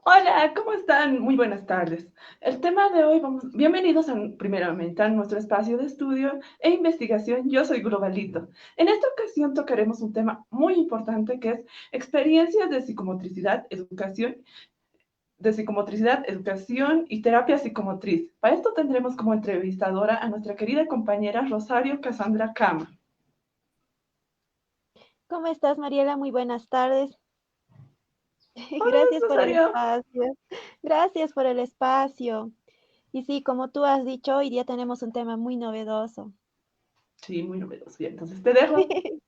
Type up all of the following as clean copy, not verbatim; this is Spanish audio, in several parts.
Hola, ¿cómo están? Muy buenas tardes. El tema de hoy, bienvenidos primeramente a nuestro espacio de estudio e investigación. Yo soy Globalito. En esta ocasión tocaremos un tema muy importante que es experiencias de psicomotricidad, educación y terapia psicomotriz. Para esto tendremos como entrevistadora a nuestra querida compañera Rosario Cassandra Cama. ¿Cómo estás, Mariela? Muy buenas tardes. Hola, Gracias por el Rosario. espacio. Gracias por el espacio. Y sí, como tú has dicho, hoy día tenemos un tema muy novedoso. Sí, muy novedoso. Bien, entonces te dejo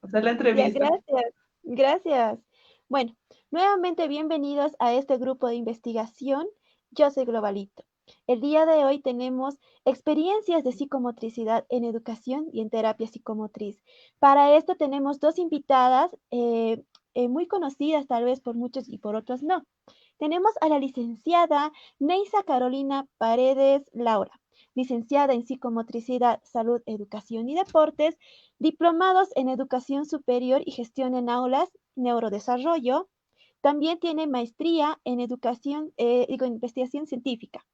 hacer la Ya, entrevista. gracias. Gracias. Bueno, nuevamente bienvenidos a este grupo de investigación. Yo soy Globalito. El día de hoy tenemos experiencias de psicomotricidad en educación y en terapia psicomotriz. Para esto tenemos dos invitadas muy conocidas tal vez por muchos y por otros no. Tenemos a la licenciada Neisa Carolina Paredes Laura, licenciada en psicomotricidad, salud, educación y deportes, diplomados en educación superior y gestión en aulas, neurodesarrollo. También tiene maestría en educación, investigación científica.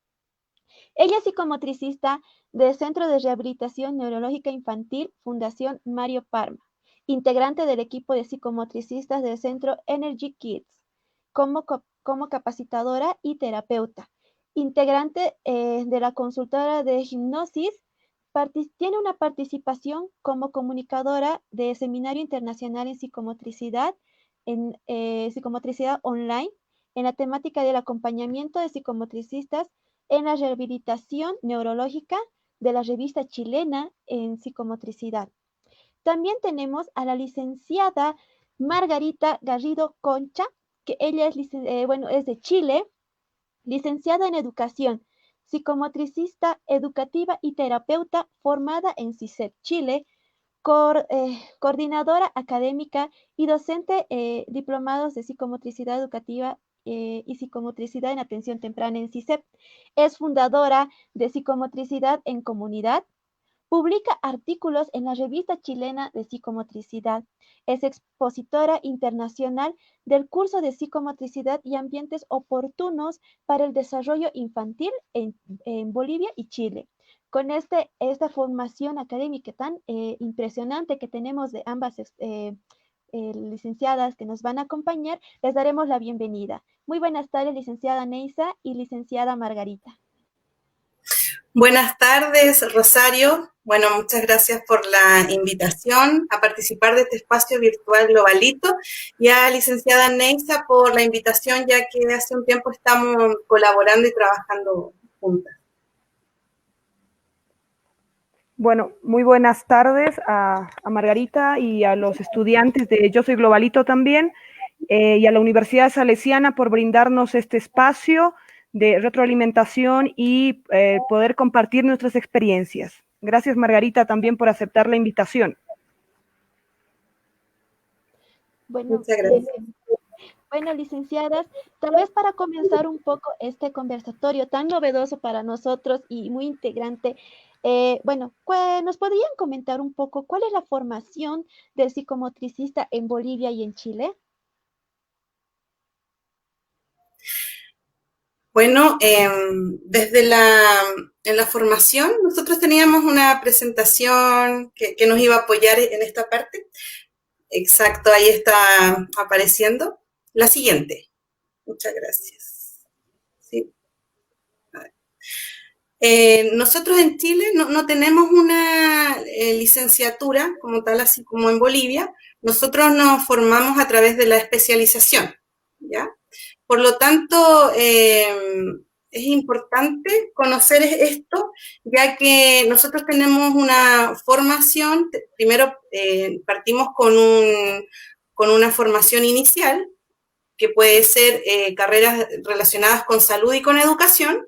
Ella es psicomotricista del Centro de Rehabilitación Neurológica Infantil Fundación Mario Parma, integrante del equipo de psicomotricistas del Centro Energy Kids, como capacitadora y terapeuta, integrante de la consultora de hipnosis, tiene una participación como comunicadora de Seminario Internacional en Psicomotricidad, en psicomotricidad online, en la temática del acompañamiento de psicomotricistas en la rehabilitación neurológica de la revista chilena en psicomotricidad. También tenemos a la licenciada Margarita Garrido Concha, que ella es de Chile, licenciada en educación, psicomotricista educativa y terapeuta formada en CICEP Chile, coordinadora académica y docente diplomados de psicomotricidad educativa y psicomotricidad en atención temprana en CICEP. Es fundadora de Psicomotricidad en Comunidad. Publica artículos en la Revista Chilena de Psicomotricidad. Es expositora internacional del curso de psicomotricidad y ambientes oportunos para el desarrollo infantil en Bolivia y Chile. Con esta formación académica tan impresionante que tenemos de ambas licenciadas que nos van a acompañar, les daremos la bienvenida. Muy buenas tardes, licenciada Neisa y licenciada Margarita. Buenas tardes, Rosario. Bueno, muchas gracias por la invitación a participar de este espacio virtual Globalito y a licenciada Neisa por la invitación, ya que hace un tiempo estamos colaborando y trabajando juntas. Bueno, muy buenas tardes a Margarita y a los estudiantes de Yo Soy Globalito también, y a la Universidad Salesiana por brindarnos este espacio de retroalimentación y poder compartir nuestras experiencias. Gracias, Margarita, también por aceptar la invitación. Bueno, Muchas gracias. Bueno, licenciadas, tal vez para comenzar un poco este conversatorio tan novedoso para nosotros y muy integrante, ¿nos podrían comentar un poco cuál es la formación del psicomotricista en Bolivia y en Chile? Bueno, en la formación nosotros teníamos una presentación que nos iba a apoyar en esta parte. Exacto, ahí está apareciendo. La siguiente. Muchas gracias. Sí. Nosotros en Chile no tenemos una licenciatura como tal, así como en Bolivia. Nosotros nos formamos a través de la especialización, ¿ya? Por lo tanto, es importante conocer esto, ya que nosotros tenemos una formación, primero partimos con una formación inicial, que puede ser carreras relacionadas con salud y con educación,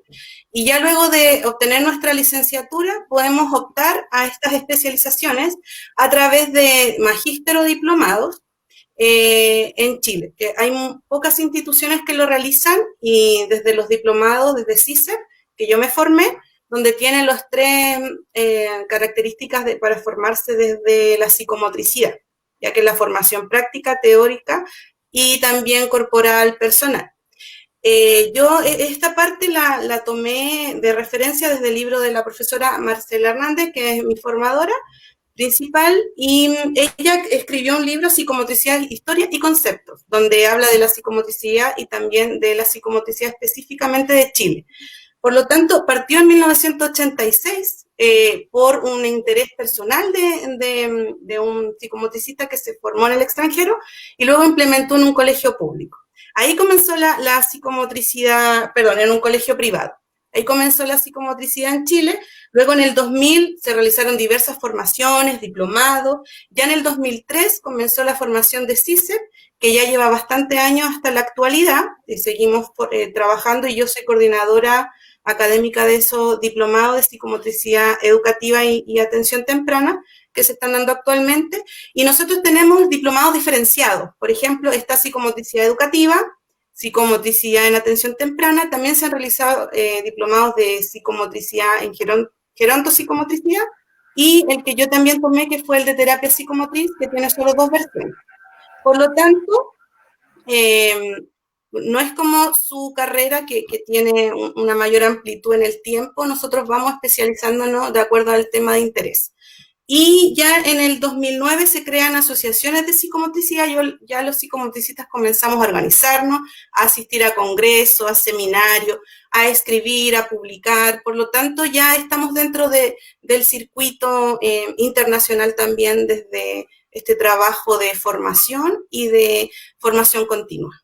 y ya luego de obtener nuestra licenciatura podemos optar a estas especializaciones a través de magíster o diplomados en Chile. Que hay pocas instituciones que lo realizan y desde los diplomados, desde CICEP, que yo me formé, donde tienen las tres características para formarse desde la psicomotricidad, ya que es la formación práctica, teórica y también corporal personal. Yo esta parte la tomé de referencia desde el libro de la profesora Marcela Hernández, que es mi formadora principal, y ella escribió un libro, Psicomotricidad, Historia y Conceptos, donde habla de la psicomotricidad y también de la psicomotricidad específicamente de Chile. Por lo tanto, partió en 1986 por un interés personal de un psicomotricista que se formó en el extranjero y luego implementó en un colegio público. Ahí comenzó la psicomotricidad, perdón, en un colegio privado. Ahí comenzó la psicomotricidad en Chile. Luego en el 2000 se realizaron diversas formaciones, diplomados. Ya en el 2003 comenzó la formación de CISEP, que ya lleva bastante años hasta la actualidad. Seguimos trabajando y yo soy coordinadora académica de esos diplomados de psicomotricidad educativa y atención temprana que se están dando actualmente. Y nosotros tenemos diplomados diferenciados. Por ejemplo, está psicomotricidad educativa, psicomotricidad en atención temprana. También se han realizado diplomados de psicomotricidad en gerontopsicomotricidad y el que yo también tomé, que fue el de terapia psicomotriz, que tiene solo 2 versiones. Por lo tanto, no es como su carrera que tiene una mayor amplitud en el tiempo, nosotros vamos especializándonos de acuerdo al tema de interés. Y ya en el 2009 se crean asociaciones de psicomotricidad, ya los psicomotricistas comenzamos a organizarnos, a asistir a congresos, a seminarios, a escribir, a publicar, por lo tanto ya estamos dentro del circuito internacional también desde este trabajo de formación y de formación continua.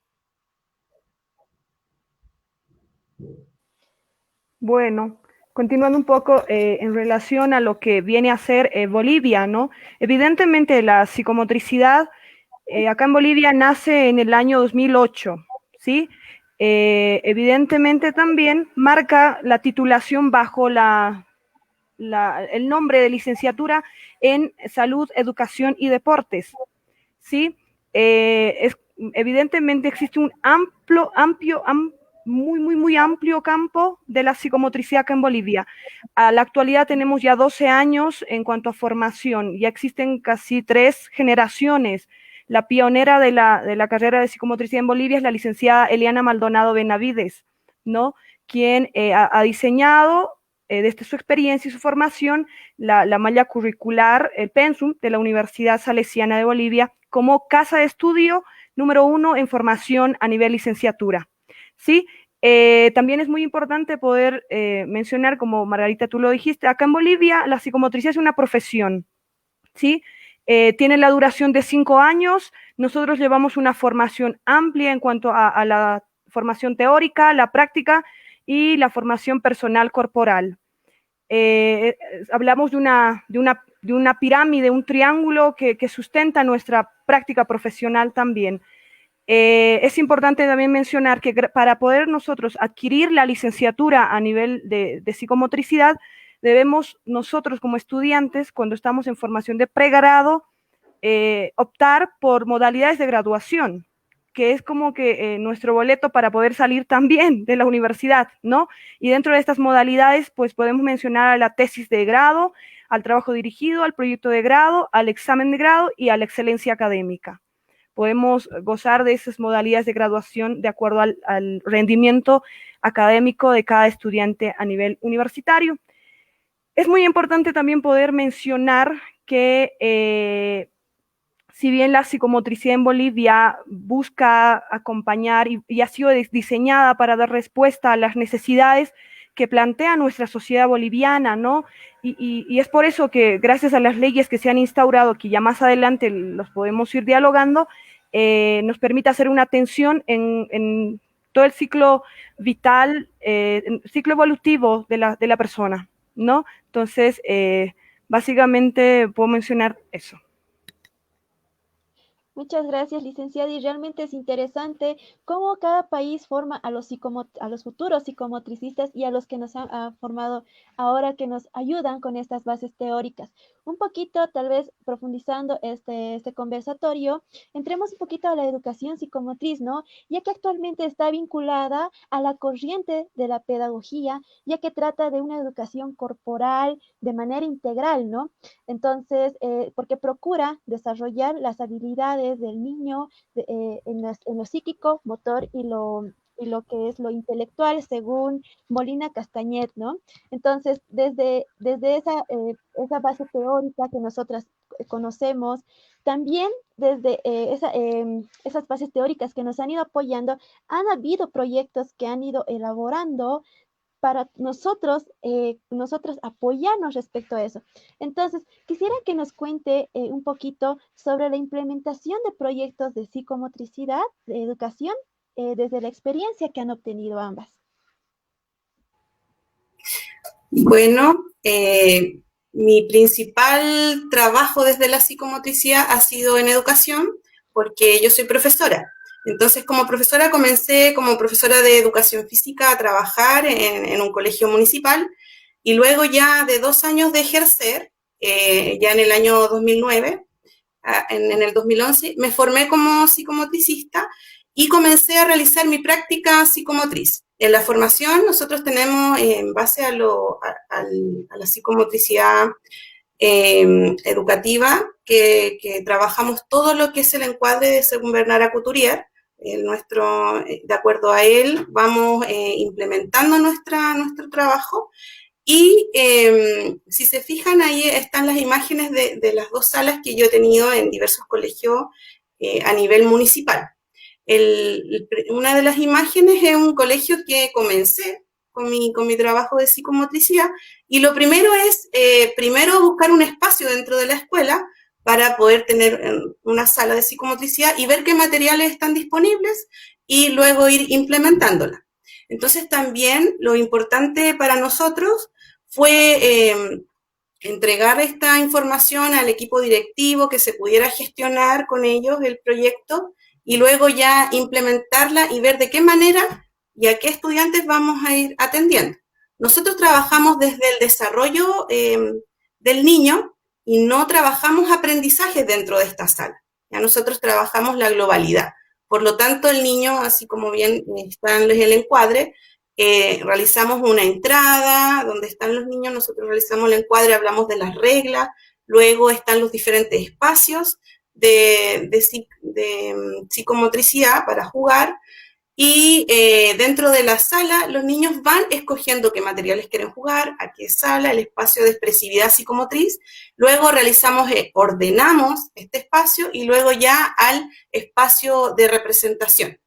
Bueno, continuando un poco en relación a lo que viene a ser Bolivia, ¿no? Evidentemente la psicomotricidad acá en Bolivia nace en el año 2008, ¿sí? Evidentemente también marca la titulación bajo el nombre de licenciatura en Salud, Educación y Deportes, ¿sí? Evidentemente existe un muy amplio campo de la psicomotricidad acá en Bolivia. A la actualidad tenemos ya 12 años en cuanto a formación, ya existen casi 3 generaciones. La pionera de la carrera de psicomotricidad en Bolivia es la licenciada Eliana Maldonado Benavides, ¿no? Quien ha diseñado desde su experiencia y su formación la malla curricular, el pensum de la Universidad Salesiana de Bolivia, como casa de estudio número 1 en formación a nivel licenciatura. ¿Sí? También es muy importante poder mencionar, como Margarita tú lo dijiste, acá en Bolivia la psicomotricidad es una profesión, ¿sí? Tiene la duración de 5 años, nosotros llevamos una formación amplia en cuanto a la formación teórica, la práctica y la formación personal corporal. Hablamos de una pirámide, un triángulo que sustenta nuestra práctica profesional también. Es importante también mencionar que para poder nosotros adquirir la licenciatura a nivel de psicomotricidad, debemos nosotros como estudiantes, cuando estamos en formación de pregrado, optar por modalidades de graduación, que es como que nuestro boleto para poder salir también de la universidad, ¿no? Y dentro de estas modalidades, pues podemos mencionar a la tesis de grado, al trabajo dirigido, al proyecto de grado, al examen de grado y a la excelencia académica. Podemos gozar de esas modalidades de graduación de acuerdo al rendimiento académico de cada estudiante a nivel universitario. Es muy importante también poder mencionar que si bien la psicomotricidad en Bolivia busca acompañar y ha sido diseñada para dar respuesta a las necesidades que plantea nuestra sociedad boliviana, ¿no? Y es por eso que gracias a las leyes que se han instaurado, que ya más adelante los podemos ir dialogando, nos permite hacer una atención en todo el ciclo vital, ciclo evolutivo de la persona, ¿no? Entonces, básicamente puedo mencionar eso. Muchas gracias, licenciada. Y realmente es interesante cómo cada país forma a los futuros psicomotricistas y a los que nos han formado ahora, que nos ayudan con estas bases teóricas. Un poquito, tal vez profundizando este conversatorio, entremos un poquito a la educación psicomotriz, ¿no? Ya que actualmente está vinculada a la corriente de la pedagogía, ya que trata de una educación corporal de manera integral, ¿no? Entonces, porque procura desarrollar las habilidades del niño en lo psíquico, motor y lo y lo que es lo intelectual, según Molina Castañet, ¿no? Entonces, desde esa base teórica que nosotras conocemos, también desde esas bases teóricas que nos han ido apoyando, han habido proyectos que han ido elaborando para nosotros apoyarnos respecto a eso. Entonces, quisiera que nos cuente un poquito sobre la implementación de proyectos de psicomotricidad, de educación, desde la experiencia que han obtenido ambas. Bueno, mi principal trabajo desde la psicomotricidad ha sido en educación, porque yo soy profesora. Entonces, como profesora, comencé como profesora de educación física a trabajar en un colegio municipal, y luego ya de 2 años de ejercer, ya en el año 2009, en el 2011, me formé como psicomotricista y comencé a realizar mi práctica psicomotriz. En la formación nosotros tenemos, en base a la psicomotricidad educativa, que trabajamos todo lo que es el encuadre de según Bernard Couturier. De acuerdo a él, vamos implementando nuestro trabajo. Y si se fijan, ahí están las imágenes de las 2 salas que yo he tenido en diversos colegios a nivel municipal. Una de las imágenes es un colegio que comencé con mi trabajo de psicomotricidad, y lo primero es, primero buscar un espacio dentro de la escuela para poder tener una sala de psicomotricidad y ver qué materiales están disponibles y luego ir implementándola. Entonces también lo importante para nosotros fue entregar esta información al equipo directivo, que se pudiera gestionar con ellos el proyecto y luego ya implementarla y ver de qué manera y a qué estudiantes vamos a ir atendiendo. Nosotros trabajamos desde el desarrollo del niño y no trabajamos aprendizaje dentro de esta sala. Ya nosotros trabajamos la globalidad. Por lo tanto, el niño, así como bien está en el encuadre, realizamos una entrada donde están los niños, nosotros realizamos el encuadre, hablamos de las reglas, luego están los diferentes espacios de psicomotricidad para jugar, y dentro de la sala los niños van escogiendo qué materiales quieren jugar, a qué sala, el espacio de expresividad psicomotriz, luego ordenamos este espacio y luego ya al espacio de representación.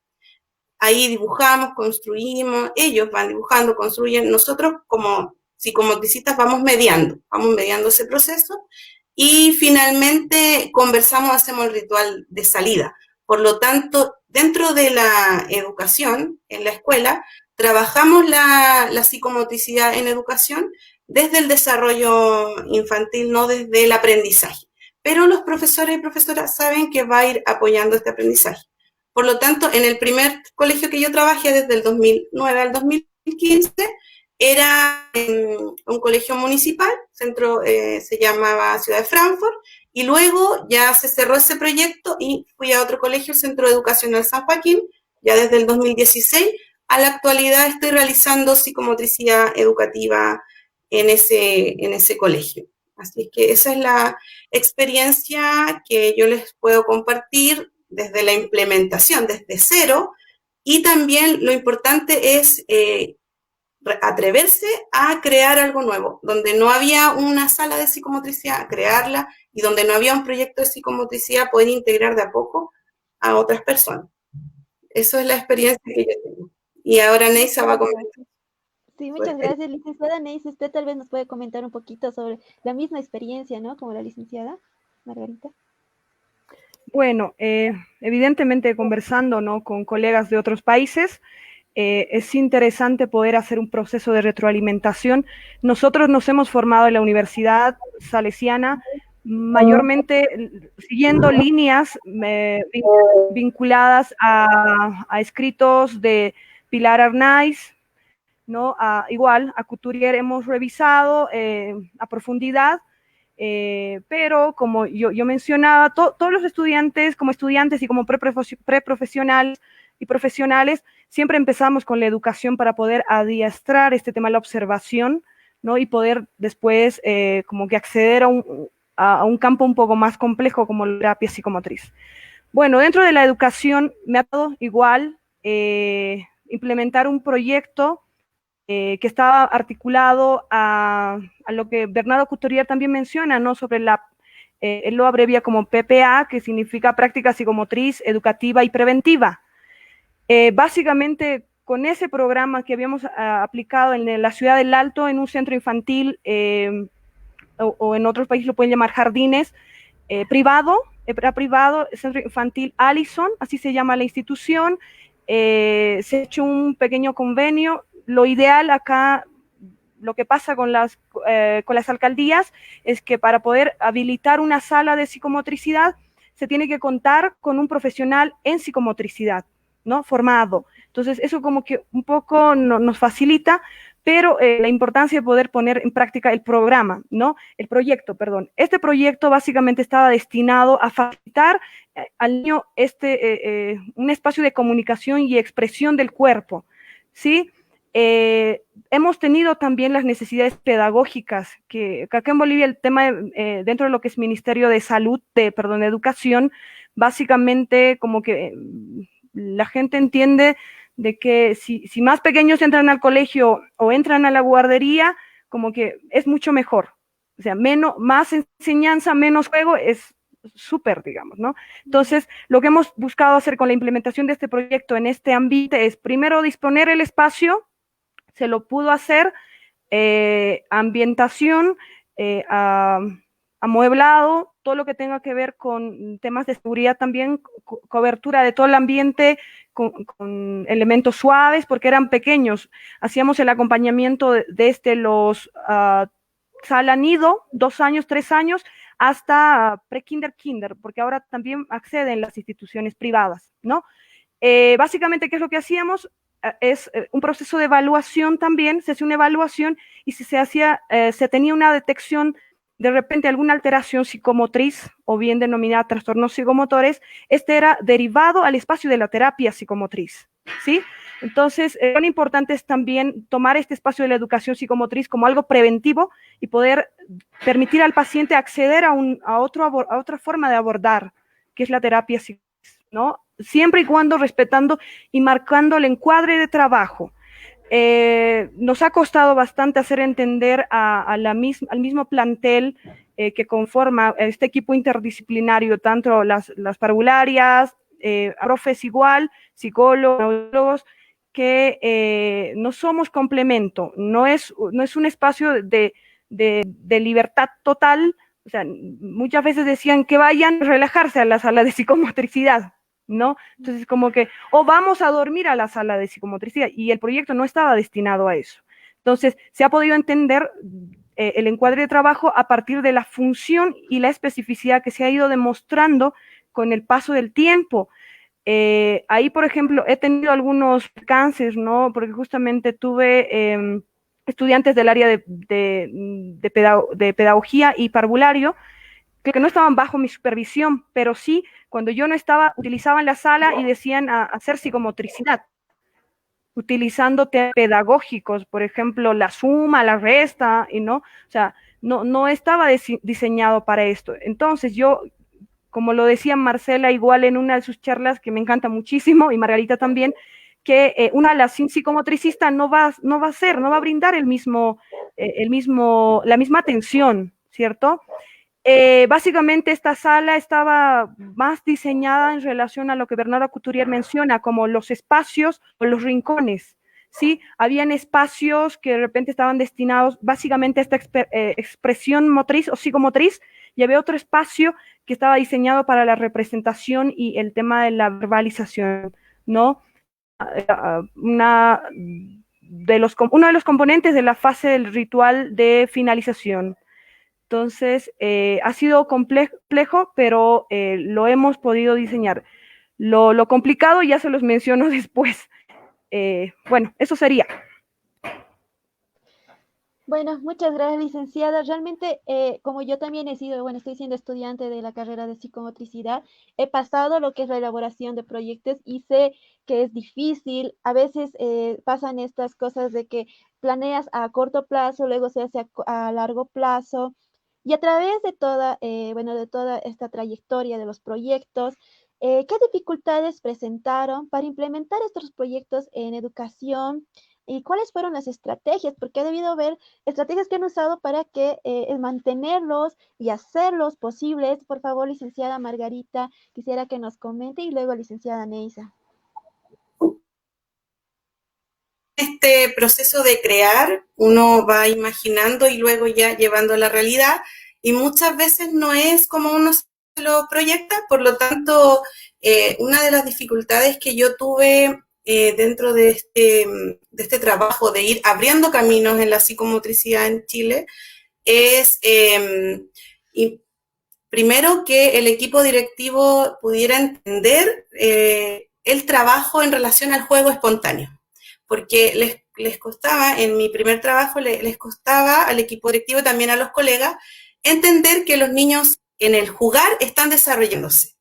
Ahí dibujamos, construimos, ellos van dibujando, construyen, nosotros como psicomotricistas vamos mediando ese proceso y finalmente conversamos, hacemos el ritual de salida. Por lo tanto, dentro de la educación, en la escuela, trabajamos la psicomotricidad en educación desde el desarrollo infantil, no desde el aprendizaje. Pero los profesores y profesoras saben que va a ir apoyando este aprendizaje. Por lo tanto, en el primer colegio que yo trabajé desde el 2009 al 2015, era un colegio municipal, se llamaba Ciudad de Frankfurt, y luego ya se cerró ese proyecto y fui a otro colegio, el Centro Educacional San Joaquín, ya desde el 2016. A la actualidad estoy realizando psicomotricidad educativa en ese colegio. Así es que esa es la experiencia que yo les puedo compartir desde la implementación, desde cero, y también lo importante es atreverse a crear algo nuevo, donde no había una sala de psicomotricidad, crearla, y donde no había un proyecto de psicomotricidad, poder integrar de a poco a otras personas. Eso es la experiencia que yo tengo. Y ahora Neisa va a comentar. Sí, muchas gracias, licenciada Neisa. Usted tal vez nos puede comentar un poquito sobre la misma experiencia, ¿no? Como la licenciada Margarita. Bueno, evidentemente conversando, ¿no?, con colegas de otros países, es interesante poder hacer un proceso de retroalimentación. Nosotros nos hemos formado en la Universidad Salesiana, mayormente siguiendo líneas vinculadas a escritos de Pilar Arnaiz, ¿no? Igual, a Couturier hemos revisado a profundidad, pero como yo mencionaba, todos los estudiantes, como estudiantes y como preprofesionales y profesionales, siempre empezamos con la educación para poder adiestrar este tema de la observación, ¿no? Y poder después como que acceder a un campo un poco más complejo como la terapia psicomotriz. Bueno, dentro de la educación me ha dado igual implementar un proyecto que estaba articulado a lo que Bernardo Couturier también menciona, ¿no? Sobre él lo abrevia como PPA, que significa práctica psicomotriz, educativa y preventiva. Básicamente, con ese programa que habíamos aplicado en la ciudad del Alto, en un centro infantil, o en otros países lo pueden llamar jardines, privado, centro infantil Allison, así se llama la institución, se ha hecho un pequeño convenio. Lo ideal acá, lo que pasa con las alcaldías, es que para poder habilitar una sala de psicomotricidad, se tiene que contar con un profesional en psicomotricidad, ¿no? Formado. Entonces, eso como que un poco nos facilita, pero la importancia de poder poner en práctica el programa, ¿no? El proyecto, perdón. Este proyecto básicamente estaba destinado a facilitar al niño un espacio de comunicación y expresión del cuerpo, ¿sí? Hemos tenido también las necesidades pedagógicas, que acá en Bolivia el tema, dentro de lo que es Ministerio de Salud, de Educación, básicamente como que la gente entiende de que si más pequeños entran al colegio o entran a la guardería, como que es mucho mejor. O sea, más enseñanza, menos juego, es súper, digamos, ¿no? Entonces, lo que hemos buscado hacer con la implementación de este proyecto en este ambiente es, primero, disponer el espacio. Se lo pudo hacer, ambientación, amueblado, todo lo que tenga que ver con temas de seguridad también, cobertura de todo el ambiente con elementos suaves, porque eran pequeños. Hacíamos el acompañamiento desde los sala nido, 2 años, 3 años, hasta pre-kinder, porque ahora también acceden las instituciones privadas, ¿no? Básicamente, ¿qué es lo que hacíamos? Es un proceso de evaluación también, se hace una evaluación y si se tenía una detección de repente alguna alteración psicomotriz o bien denominada trastornos psicomotores, este era derivado al espacio de la terapia psicomotriz, ¿sí? Entonces, lo importante es también tomar este espacio de la educación psicomotriz como algo preventivo y poder permitir al paciente acceder a otra forma de abordar, que es la terapia psicomotriz, ¿no? Siempre y cuando respetando y marcando el encuadre de trabajo. Nos ha costado bastante hacer entender al mismo plantel que conforma este equipo interdisciplinario, tanto las parvularias, profes igual, psicólogos, que no somos complemento, no es un espacio de libertad total. O sea, muchas veces decían que vayan a relajarse a la sala de psicomotricidad, ¿no? Entonces, como que, o vamos a dormir a la sala de psicomotricidad, y el proyecto no estaba destinado a eso. Entonces, se ha podido entender el encuadre de trabajo a partir de la función y la especificidad que se ha ido demostrando con el paso del tiempo. Ahí, por ejemplo, he tenido algunos cánceres, ¿no? Porque justamente tuve estudiantes del área de pedagogía y parvulario que no estaban bajo mi supervisión, pero sí, cuando yo no estaba, utilizaban la sala y decían hacer psicomotricidad, utilizando temas pedagógicos, por ejemplo, la suma, la resta, y no, o sea, no estaba diseñado para esto. Entonces yo, como lo decía Marcela igual en una de sus charlas, que me encanta muchísimo, y Margarita también, que una de las psicomotricistas no va a brindar la misma atención, ¿cierto? Básicamente esta sala estaba más diseñada en relación a lo que Bernardo Couturier menciona, como los espacios o los rincones, ¿sí? Habían espacios que de repente estaban destinados básicamente a esta expresión motriz o psicomotriz, y había otro espacio que estaba diseñado para la representación y el tema de la verbalización, ¿no? Uno de los componentes de la fase del ritual de finalización. Entonces, ha sido complejo, pero lo hemos podido diseñar. Lo complicado ya se los menciono después. Bueno, eso sería. Bueno, muchas gracias, licenciada. Realmente, como yo también estoy siendo estudiante de la carrera de psicomotricidad, he pasado lo que es la elaboración de proyectos y sé que es difícil. A veces pasan estas cosas de que planeas a corto plazo, luego se hace a largo plazo. Y a través de toda esta trayectoria de los proyectos, ¿Qué dificultades presentaron para implementar estos proyectos en educación? ¿Y cuáles fueron las estrategias? Porque ha debido haber estrategias que han usado para que mantenerlos y hacerlos posibles. Por favor, licenciada Margarita, quisiera que nos comente y luego licenciada Neisa. Este proceso de crear, uno va imaginando y luego ya llevando a la realidad, y muchas veces no es como uno se lo proyecta. Por lo tanto, una de las dificultades que yo tuve dentro de este trabajo de ir abriendo caminos en la psicomotricidad en Chile es, primero, que el equipo directivo pudiera entender el trabajo en relación al juego espontáneo, porque les costaba, en mi primer trabajo, les costaba al equipo directivo y también a los colegas entender que los niños en el jugar están desarrollándose.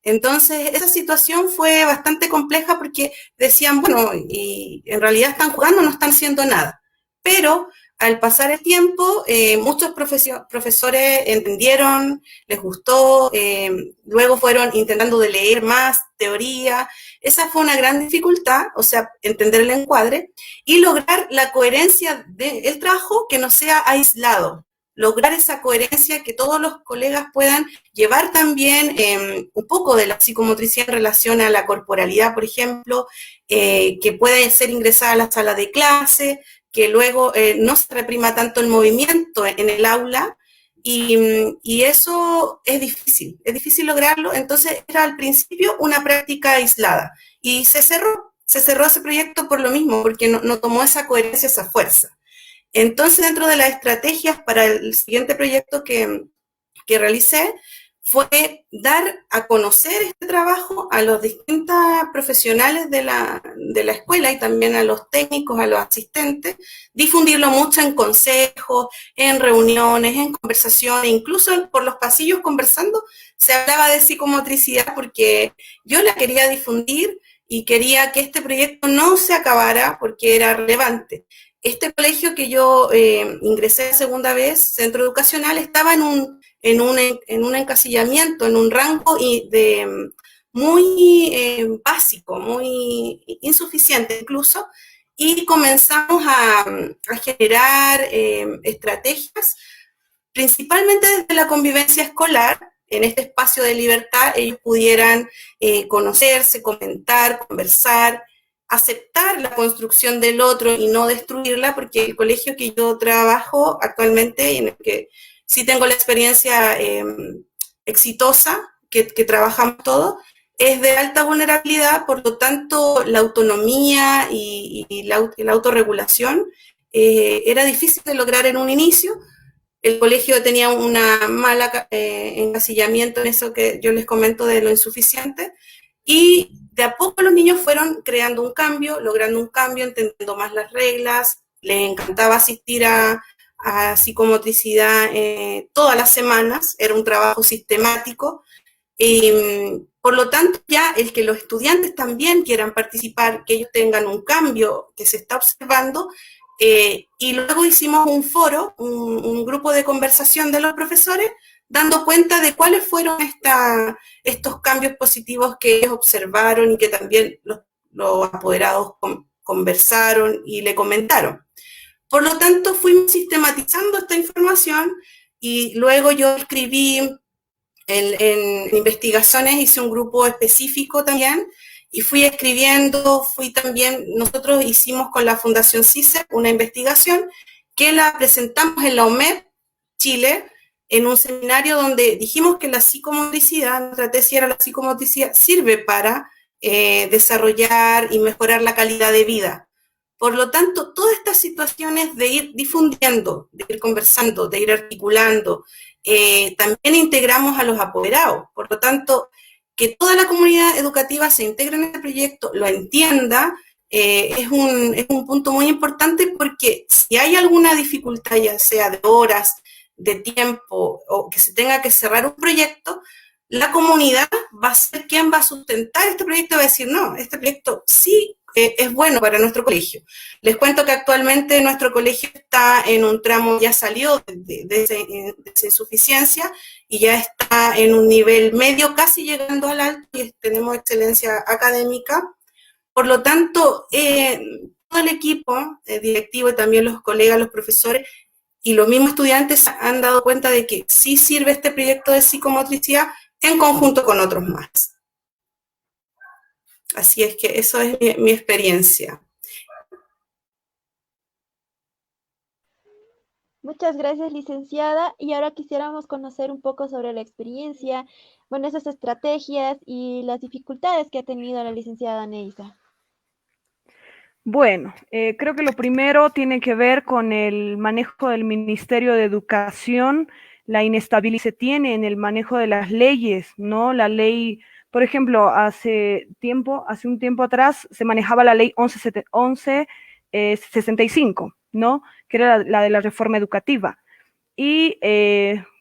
Entonces, esa situación fue bastante compleja porque decían, bueno, y en realidad están jugando, no están haciendo nada. Pero al pasar el tiempo, muchos profesores entendieron, les gustó, luego fueron intentando de leer más teoría. Esa fue una gran dificultad, o sea, entender el encuadre y lograr la coherencia del trabajo, que no sea aislado. Lograr esa coherencia, que todos los colegas puedan llevar también un poco de la psicomotricidad en relación a la corporalidad, por ejemplo, que pueda ser ingresada a la sala de clase, que luego no se reprima tanto el movimiento en el aula, y eso es difícil lograrlo. Entonces era al principio una práctica aislada, y se cerró ese proyecto por lo mismo, porque no tomó esa coherencia, esa fuerza. Entonces, dentro de las estrategias para el siguiente proyecto que realicé, fue dar a conocer este trabajo a los distintos profesionales de la escuela y también a los técnicos, a los asistentes, difundirlo mucho en consejos, en reuniones, en conversaciones, incluso por los pasillos conversando se hablaba de psicomotricidad, porque yo la quería difundir y quería que este proyecto no se acabara porque era relevante. Este colegio que yo ingresé la segunda vez, centro educacional, estaba en un encasillamiento, en un rango muy básico, muy insuficiente incluso, y comenzamos a generar estrategias, principalmente desde la convivencia escolar. En este espacio de libertad ellos pudieran conocerse, comentar, conversar, aceptar la construcción del otro y no destruirla, porque el colegio que yo trabajo actualmente, en el que sí tengo la experiencia exitosa, que trabajamos todos, es de alta vulnerabilidad. Por lo tanto, la autonomía y la autorregulación era difícil de lograr en un inicio. El colegio tenía una mala encasillamiento en eso que yo les comento de lo insuficiente, y de a poco los niños fueron creando un cambio, logrando un cambio, entendiendo más las reglas. Les encantaba asistir a psicomotricidad todas las semanas, era un trabajo sistemático. Por lo tanto, ya el que los estudiantes también quieran participar, que ellos tengan un cambio que se está observando, y luego hicimos un foro, un grupo de conversación de los profesores, dando cuenta de cuáles fueron estos cambios positivos que ellos observaron y que también los apoderados conversaron y le comentaron. Por lo tanto, fuimos sistematizando esta información, y luego yo escribí en investigaciones, hice un grupo específico también, y fui escribiendo, nosotros hicimos con la Fundación CICEP una investigación que la presentamos en la OMEP Chile, en un seminario donde dijimos que la psicomotricidad, nuestra tesis era: la psicomotricidad sirve para desarrollar y mejorar la calidad de vida. Por lo tanto, todas estas situaciones de ir difundiendo, de ir conversando, de ir articulando, también integramos a los apoderados. Por lo tanto, que toda la comunidad educativa se integre en este proyecto, lo entienda, es un punto muy importante, porque si hay alguna dificultad, ya sea de horas, de tiempo, o que se tenga que cerrar un proyecto, la comunidad va a ser quien va a sustentar este proyecto y va a decir: no, este proyecto sí es bueno para nuestro colegio. Les cuento que actualmente nuestro colegio está en un tramo, ya salió de esa insuficiencia, y ya está en un nivel medio, casi llegando al alto, y tenemos excelencia académica. Por lo tanto, todo el equipo directivo y también los colegas, los profesores y los mismos estudiantes han dado cuenta de que sí sirve este proyecto de psicomotricidad en conjunto con otros más. Así es que eso es mi experiencia. Muchas gracias, licenciada. Y ahora quisiéramos conocer un poco sobre la experiencia, bueno, esas estrategias y las dificultades que ha tenido la licenciada Neisa. Bueno, creo que lo primero tiene que ver con el manejo del Ministerio de Educación, la inestabilidad que se tiene en el manejo de las leyes, ¿no? La ley, por ejemplo, hace un tiempo atrás se manejaba la ley 1165, ¿no? Que era la de la reforma educativa. Y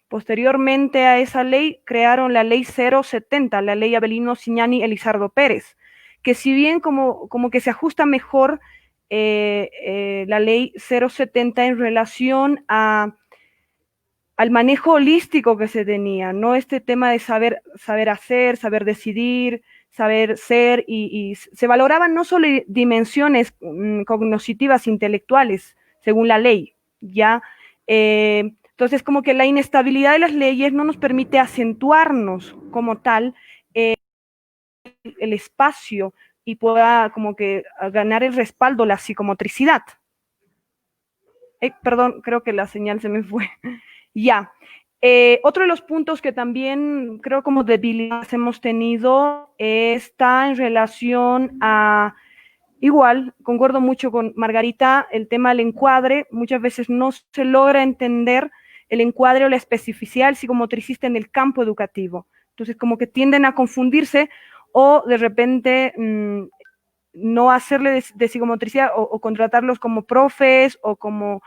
posteriormente a esa ley crearon la ley 070, la ley Avelino Ciñani Elizardo Pérez, que si bien como que se ajusta mejor la ley 070 en relación al manejo holístico que se tenía, no este tema de saber hacer, saber decidir, saber ser, y se valoraban no solo dimensiones cognitivas intelectuales, según la ley, ¿ya? Entonces, como que la inestabilidad de las leyes no nos permite acentuarnos como tal el espacio y pueda como que ganar el respaldo, la psicomotricidad. Perdón, creo que la señal se me fue. Ya. Otro de los puntos que también creo como debilidades hemos tenido está en relación a, igual, concuerdo mucho con Margarita, el tema del encuadre. Muchas veces no se logra entender el encuadre o la especificidad del psicomotricista en el campo educativo. Entonces, como que tienden a confundirse o de repente no hacerle de psicomotricidad o contratarlos como profes o como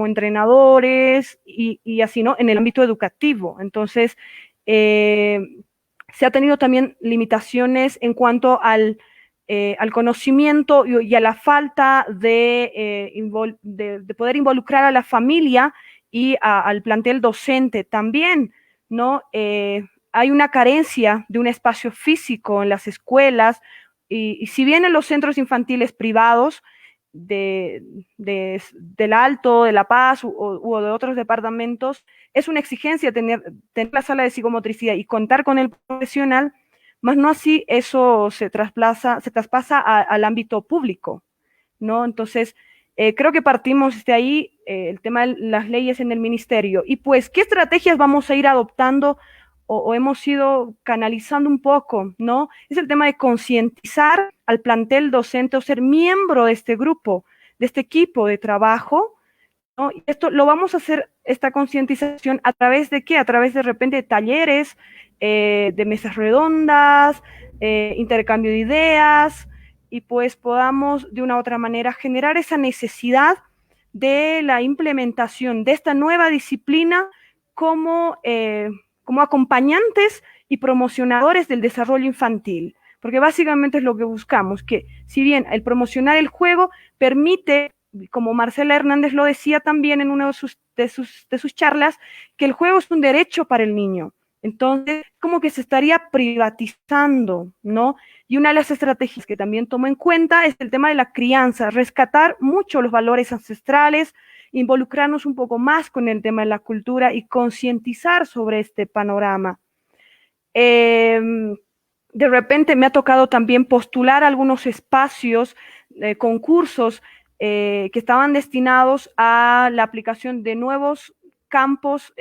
entrenadores y así, ¿no? En el ámbito educativo. Entonces, se ha tenido también limitaciones en cuanto al conocimiento y a la falta de poder involucrar a la familia y al plantel docente también, ¿no? Hay una carencia de un espacio físico en las escuelas y si bien en los centros infantiles privados del Alto, de La Paz o de otros departamentos, es una exigencia tener la sala de psicomotricidad y contar con el profesional, más no así eso se traspasa al ámbito público, ¿no? Entonces, creo que partimos de ahí, el tema de las leyes en el ministerio. Y pues, ¿qué estrategias vamos a ir adoptando o hemos ido canalizando un poco, ¿no? Es el tema de concientizar al plantel docente o ser miembro de este grupo, de este equipo de trabajo, ¿no? Y esto lo vamos a hacer, esta concientización, ¿a través de qué? A través de repente de talleres, de mesas redondas, intercambio de ideas, y pues podamos de una u otra manera generar esa necesidad de la implementación de esta nueva disciplina como acompañantes y promocionadores del desarrollo infantil, porque básicamente es lo que buscamos, que si bien el promocionar el juego permite, como Marcela Hernández lo decía también en una de sus charlas, que el juego es un derecho para el niño. Entonces, como que se estaría privatizando, ¿no? Y una de las estrategias que también tomo en cuenta es el tema de la crianza, rescatar mucho los valores ancestrales, involucrarnos un poco más con el tema de la cultura y concientizar sobre este panorama. De repente me ha tocado también postular algunos espacios, concursos que estaban destinados a la aplicación de nuevos campos,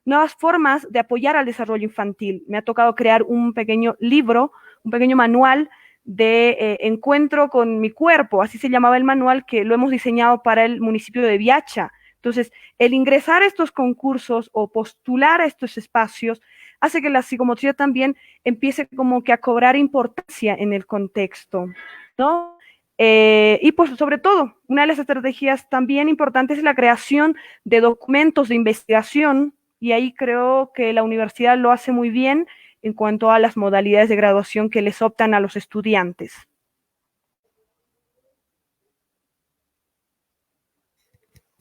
nuevas formas de apoyar al desarrollo infantil. Me ha tocado crear un pequeño libro, un pequeño manual de encuentro con mi cuerpo, así se llamaba el manual, que lo hemos diseñado para el municipio de Viacha. Entonces, el ingresar a estos concursos o postular a estos espacios hace que la psicomotricidad también empiece como que a cobrar importancia en el contexto, ¿no? Y pues sobre todo, una de las estrategias también importantes es la creación de documentos de investigación, y ahí creo que la universidad lo hace muy bien en cuanto a las modalidades de graduación que les optan a los estudiantes.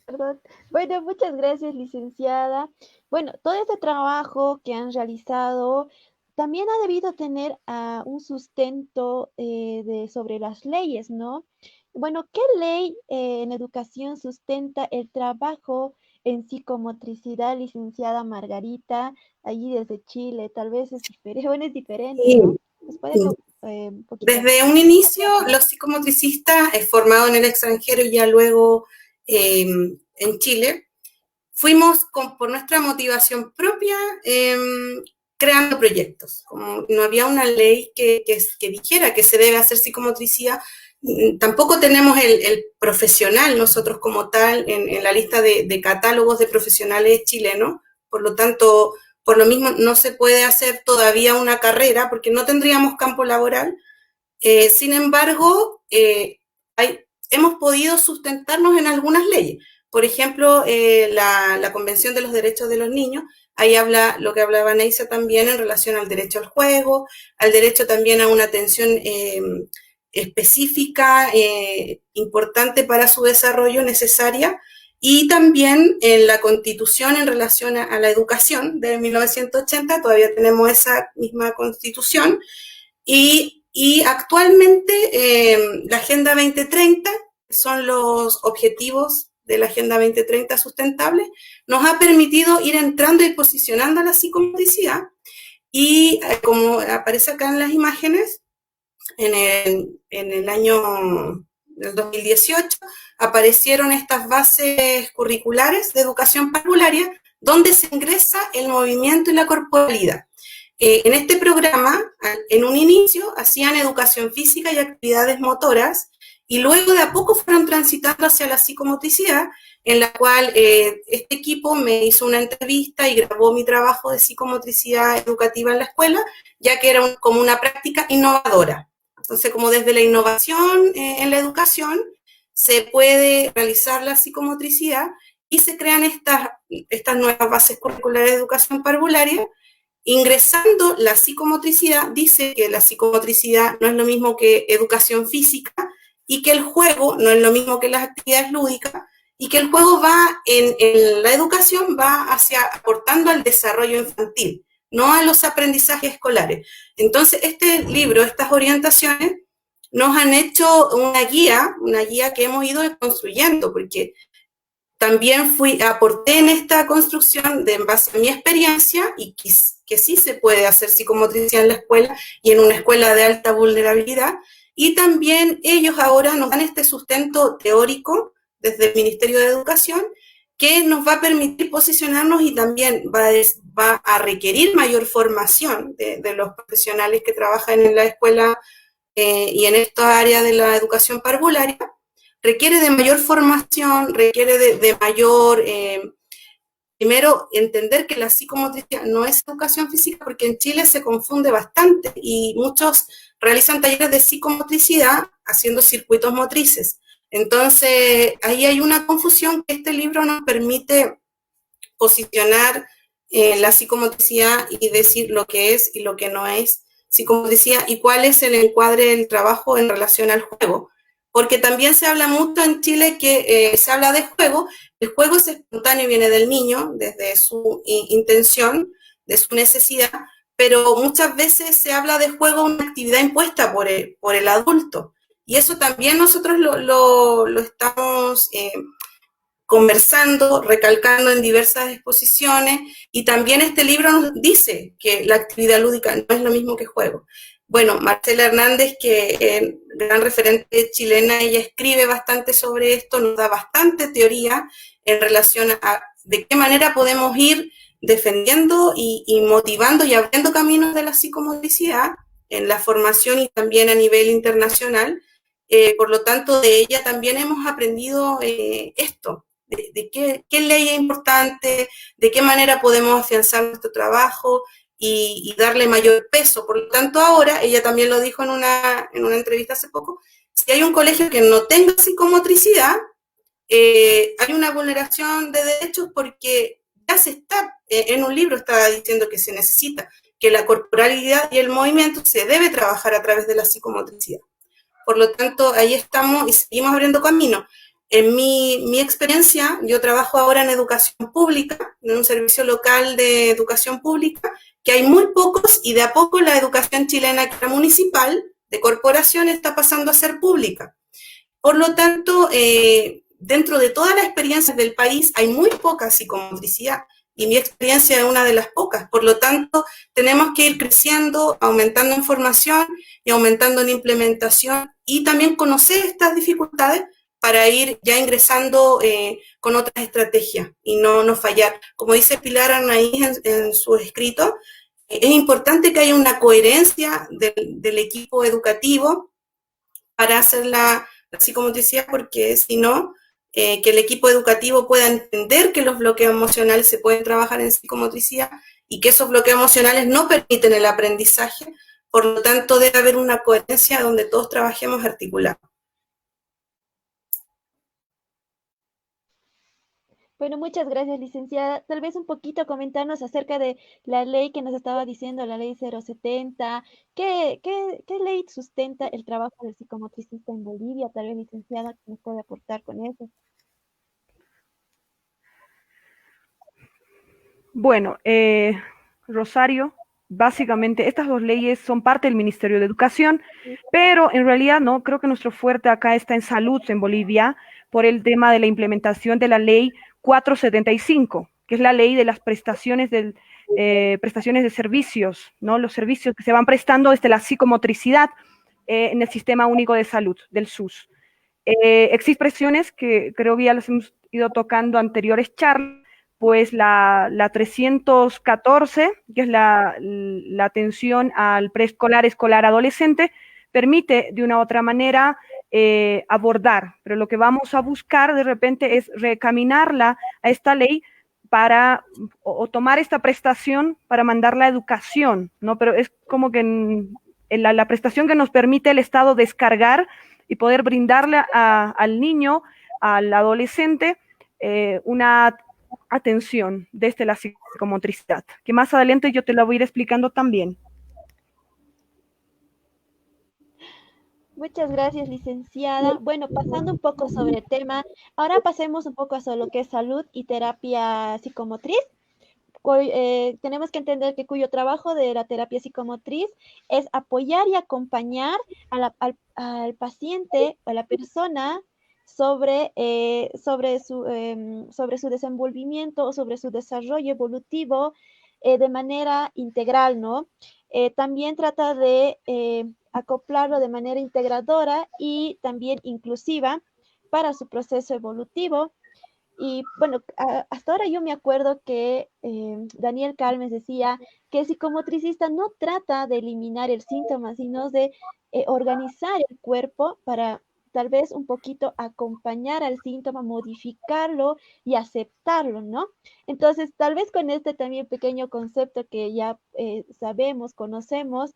Perdón. Bueno, muchas gracias, licenciada. Bueno, todo este trabajo que han realizado también ha debido tener un sustento sobre las leyes, ¿no? Bueno, ¿qué ley en educación sustenta el trabajo en psicomotricidad, licenciada Margarita, allí desde Chile? Tal vez es diferente, bueno, es diferente, Sí, ¿no? ¿Nos puede sí. un poquito Desde un inicio, ampliar? los psicomotricistas formados en el extranjero y ya luego en Chile, fuimos por nuestra motivación propia creando proyectos. Como no había una ley que dijera que se debe hacer psicomotricidad, tampoco tenemos el profesional nosotros como tal en la lista de catálogos de profesionales chilenos, por lo tanto, por lo mismo no se puede hacer todavía una carrera porque no tendríamos campo laboral. Sin embargo, hemos podido sustentarnos en algunas leyes. Por ejemplo, la Convención de los Derechos de los Niños, ahí habla lo que hablaba Neisa también en relación al derecho al juego, al derecho también a una atención específica, importante para su desarrollo, necesaria, y también en la Constitución en relación a la educación de 1980, todavía tenemos esa misma Constitución, y actualmente la Agenda 2030, que son los objetivos de la Agenda 2030 sustentable, nos ha permitido ir entrando y posicionando a la psicomotricidad. Y como aparece acá en las imágenes, en el año del 2018 aparecieron estas bases curriculares de educación parvularia donde se ingresa el movimiento y la corporalidad. En este programa, en un inicio, hacían educación física y actividades motoras, y luego de a poco fueron transitando hacia la psicomotricidad, en la cual este equipo me hizo una entrevista y grabó mi trabajo de psicomotricidad educativa en la escuela, ya que era como una práctica innovadora. Entonces, como desde la innovación en la educación, se puede realizar la psicomotricidad y se crean estas nuevas bases curriculares de educación parvularia. Ingresando la psicomotricidad, dice que la psicomotricidad no es lo mismo que educación física y que el juego no es lo mismo que las actividades lúdicas y que el juego va en la educación, va hacia aportando al desarrollo infantil, no a los aprendizajes escolares. Entonces, este libro, estas orientaciones, nos han hecho una guía que hemos ido construyendo, porque también aporté en esta construcción en base a mi experiencia y que sí se puede hacer psicomotricidad en la escuela y en una escuela de alta vulnerabilidad. Y también ellos ahora nos dan este sustento teórico desde el Ministerio de Educación que nos va a permitir posicionarnos y también va a requerir mayor formación de los profesionales que trabajan en la escuela y en esta área de la educación parvularia. Requiere de mayor formación, requiere de mayor, primero, entender que la psicomotricidad no es educación física, porque en Chile se confunde bastante y muchos realizan talleres de psicomotricidad haciendo circuitos motrices. Entonces, ahí hay una confusión que este libro nos permite posicionar la psicomotricidad y decir lo que es y lo que no es psicomotricidad y cuál es el encuadre del trabajo en relación al juego. Porque también se habla mucho en Chile que se habla de juego, el juego es espontáneo y viene del niño, desde su intención, de su necesidad, pero muchas veces se habla de juego una actividad impuesta por el adulto. Y eso también nosotros lo estamos conversando, recalcando en diversas exposiciones, y también este libro nos dice que la actividad lúdica no es lo mismo que juego. Bueno, Marcela Hernández, que es gran referente chilena, ella escribe bastante sobre esto, nos da bastante teoría en relación a de qué manera podemos ir defendiendo y motivando y abriendo caminos de la psicomotricidad en la formación y también a nivel internacional. Por lo tanto, de ella también hemos aprendido esto, de qué ley es importante, de qué manera podemos afianzar nuestro trabajo y darle mayor peso. Por lo tanto, ahora, ella también lo dijo en una entrevista hace poco, si hay un colegio que no tenga psicomotricidad, hay una vulneración de derechos porque ya se está, en un libro está diciendo que se necesita, que la corporalidad y el movimiento se debe trabajar a través de la psicomotricidad. Por lo tanto, ahí estamos y seguimos abriendo camino. En mi experiencia, yo trabajo ahora en educación pública, en un servicio local de educación pública, que hay muy pocos y de a poco la educación chilena, que era municipal, de corporación, está pasando a ser pública. Por lo tanto, dentro de todas las experiencias del país hay muy poca psicomotricidad y mi experiencia es una de las pocas. Por lo tanto, tenemos que ir creciendo, aumentando en formación y aumentando en implementación y también conocer estas dificultades para ir ya ingresando con otras estrategias y no fallar. Como dice Pilar Arnaiz en su escrito, es importante que haya una coherencia del equipo educativo para hacer la psicomotricidad, porque si no, que el equipo educativo pueda entender que los bloqueos emocionales se pueden trabajar en psicomotricidad y que esos bloqueos emocionales no permiten el aprendizaje. Por lo tanto, debe haber una coherencia donde todos trabajemos articulados. Bueno, muchas gracias, licenciada. Tal vez un poquito comentarnos acerca de la ley que nos estaba diciendo, la ley 070. ¿Qué ley sustenta el trabajo del psicomotricista en Bolivia? Tal vez, licenciada, que nos puede aportar con eso. Bueno, Rosario, básicamente estas dos leyes son parte del Ministerio de Educación, pero en realidad no, creo que nuestro fuerte acá está en salud en Bolivia por el tema de la implementación de la ley 475, que es la ley de las prestaciones de servicios, ¿no? Los servicios que se van prestando desde la psicomotricidad en el Sistema Único de Salud, del SUS. Existen presiones que creo que ya las hemos ido tocando anteriores charlas, pues la 314, que es la atención al preescolar, escolar, adolescente, permite de una u otra manera abordar, pero lo que vamos a buscar de repente es recaminarla a esta ley para, o tomar esta prestación para mandarla a educación, ¿no? Pero es como que la prestación que nos permite el Estado descargar y poder brindarle al niño, al adolescente, una atención desde la psicomotricidad, que más adelante yo te la voy a ir explicando también. Muchas gracias, licenciada. Bueno, pasando un poco sobre el tema, ahora pasemos un poco a lo que es salud y terapia psicomotriz. Tenemos que entender que cuyo trabajo de la terapia psicomotriz es apoyar y acompañar al paciente o a la persona sobre su desenvolvimiento o sobre su desarrollo evolutivo de manera integral, ¿no? También trata de acoplarlo de manera integradora y también inclusiva para su proceso evolutivo. Y bueno, hasta ahora yo me acuerdo que Daniel Calmes decía que el psicomotricista no trata de eliminar el síntoma, sino de organizar el cuerpo para tal vez un poquito acompañar al síntoma, modificarlo y aceptarlo, ¿no? Entonces, tal vez con este también pequeño concepto que ya sabemos, conocemos,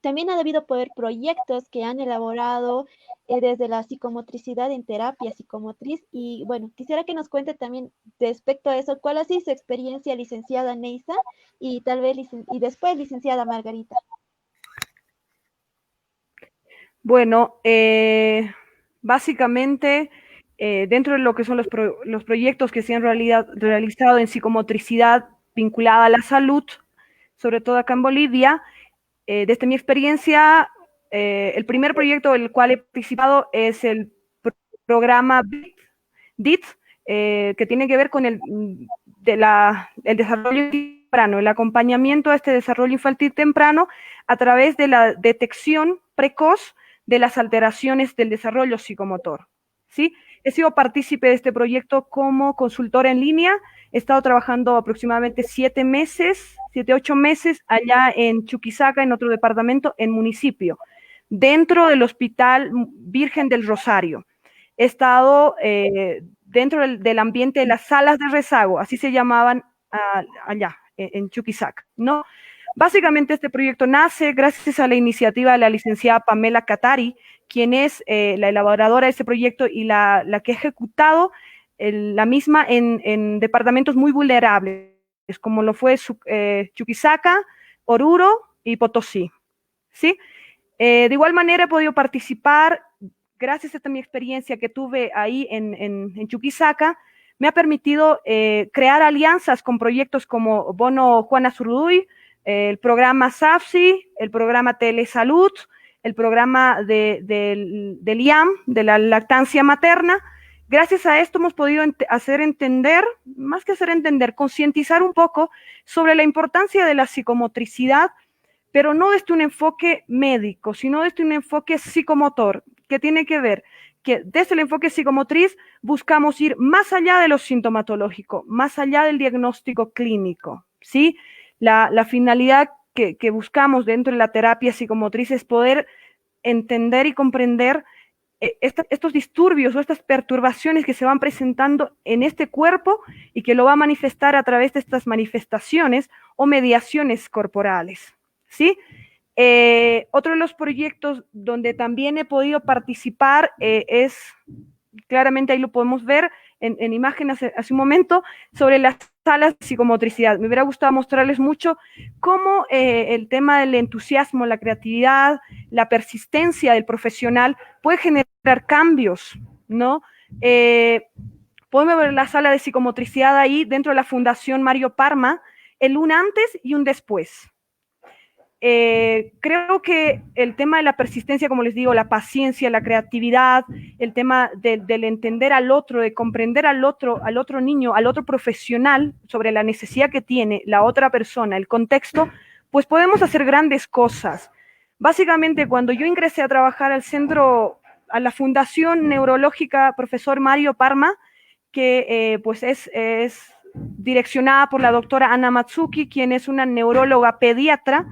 también ha debido haber proyectos que han elaborado desde la psicomotricidad en terapia psicomotriz y bueno, quisiera que nos cuente también respecto a eso, cuál ha sido su experiencia, licenciada Neisa, y tal vez y después licenciada Margarita. Bueno, básicamente, dentro de lo que son los proyectos que se han realizado en psicomotricidad vinculada a la salud, sobre todo acá en Bolivia, desde mi experiencia, el primer proyecto del cual he participado es el programa DIT, que tiene que ver con el desarrollo temprano, el acompañamiento a este desarrollo infantil temprano a través de la detección precoz de las alteraciones del desarrollo psicomotor, ¿sí? He sido partícipe de este proyecto como consultora en línea, he estado trabajando aproximadamente 7 meses, 7, 8 meses allá en Chuquisaca, en otro departamento, en municipio, dentro del Hospital Virgen del Rosario. He estado dentro del ambiente de las salas de rezago, así se llamaban allá, en Chuquisaca, ¿no? Básicamente este proyecto nace gracias a la iniciativa de la licenciada Pamela Catari, quien es la elaboradora de este proyecto y la que ha ejecutado la misma en departamentos muy vulnerables, como lo fue Chuquisaca, Oruro y Potosí, ¿sí? De igual manera he podido participar gracias a esta mi experiencia que tuve ahí en Chuquisaca, me ha permitido crear alianzas con proyectos como Bono Juana Zurduy, el programa SAFSI, el programa Telesalud, el programa del IAM, de la lactancia materna. Gracias a esto hemos podido hacer entender, más que hacer entender, concientizar un poco sobre la importancia de la psicomotricidad, pero no desde un enfoque médico, sino desde un enfoque psicomotor, que tiene que ver que desde el enfoque psicomotriz buscamos ir más allá de lo sintomatológico, más allá del diagnóstico clínico, ¿sí? La finalidad que buscamos dentro de la terapia psicomotriz es poder entender y comprender estos disturbios o estas perturbaciones que se van presentando en este cuerpo y que lo va a manifestar a través de estas manifestaciones o mediaciones corporales, ¿sí? Otro de los proyectos donde también he podido participar es, claramente ahí lo podemos ver en imagen hace un momento, sobre las salas de psicomotricidad. Me hubiera gustado mostrarles mucho cómo el tema del entusiasmo, la creatividad, la persistencia del profesional puede generar cambios, ¿no? Podemos ver la sala de psicomotricidad ahí dentro de la Fundación Mario Parma, un antes y un después. Creo que el tema de la persistencia, como les digo, la paciencia, la creatividad, el tema del entender al otro, de comprender al otro niño, al otro profesional sobre la necesidad que tiene la otra persona, el contexto, pues podemos hacer grandes cosas. Básicamente, cuando yo ingresé a trabajar al centro, a la Fundación Neurológica Profesor Mario Parma, que pues es direccionada por la doctora Ana Matsuki, quien es una neuróloga pediatra,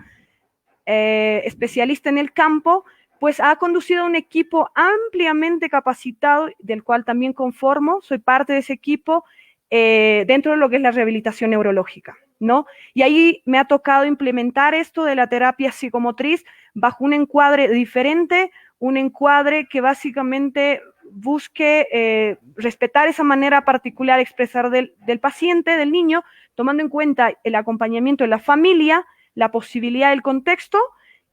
especialista en el campo, pues ha conducido un equipo ampliamente capacitado, del cual también conformo, soy parte de ese equipo, dentro de lo que es la rehabilitación neurológica, ¿no? Y ahí me ha tocado implementar esto de la terapia psicomotriz bajo un encuadre diferente, un encuadre que básicamente busque respetar esa manera particular de expresar del paciente, del niño, tomando en cuenta el acompañamiento de la familia, la posibilidad del contexto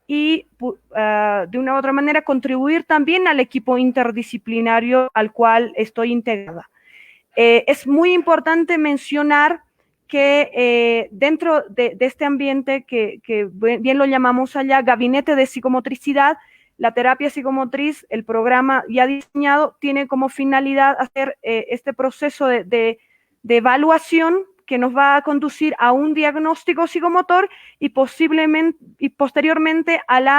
y de una u otra manera contribuir también al equipo interdisciplinario al cual estoy integrada. Es muy importante mencionar que dentro de este ambiente que bien lo llamamos allá, gabinete de psicomotricidad, la terapia psicomotriz, el programa ya diseñado, tiene como finalidad hacer este proceso de evaluación que nos va a conducir a un diagnóstico psicomotor y posteriormente al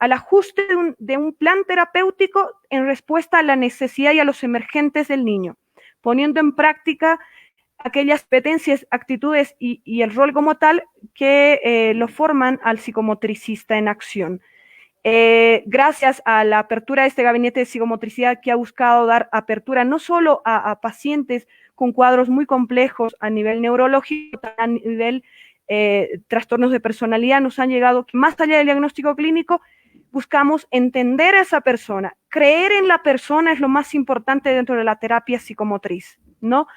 ajuste de un plan terapéutico en respuesta a la necesidad y a los emergentes del niño, poniendo en práctica aquellas competencias, actitudes y el rol como tal que lo forman al psicomotricista en acción. Gracias a la apertura de este gabinete de psicomotricidad que ha buscado dar apertura no solo a pacientes con cuadros muy complejos a nivel neurológico, a nivel trastornos de personalidad, nos han llegado que más allá del diagnóstico clínico, buscamos entender a esa persona. Creer en la persona es lo más importante dentro de la terapia psicomotriz, ¿no?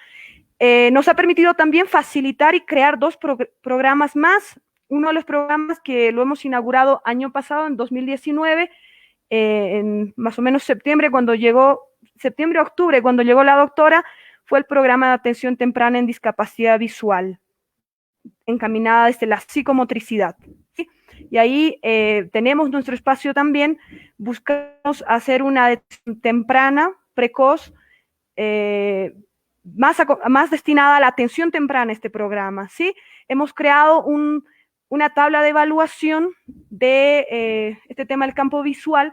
Nos ha permitido también facilitar y crear dos programas más. Uno de los programas que lo hemos inaugurado año pasado, en 2019, en más o menos septiembre, octubre, cuando llegó la doctora, fue el programa de atención temprana en discapacidad visual, encaminada desde la psicomotricidad, ¿sí? Y ahí tenemos nuestro espacio también, buscamos hacer una detección temprana, precoz, más destinada a la atención temprana este programa, ¿sí? Hemos creado una tabla de evaluación de este tema del campo visual,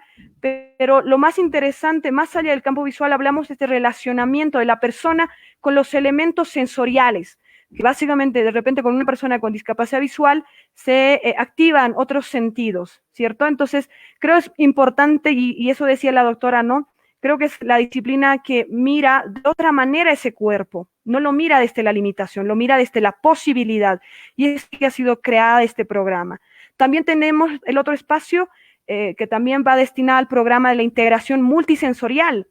pero lo más interesante, más allá del campo visual, hablamos de este relacionamiento de la persona con los elementos sensoriales, que básicamente de repente con una persona con discapacidad visual se activan otros sentidos, ¿cierto? Entonces creo es importante, y eso decía la doctora, ¿no? Creo que es la disciplina que mira de otra manera ese cuerpo, no lo mira desde la limitación, lo mira desde la posibilidad, y es que ha sido creada este programa. También tenemos el otro espacio que también va destinado al programa de la integración multisensorial.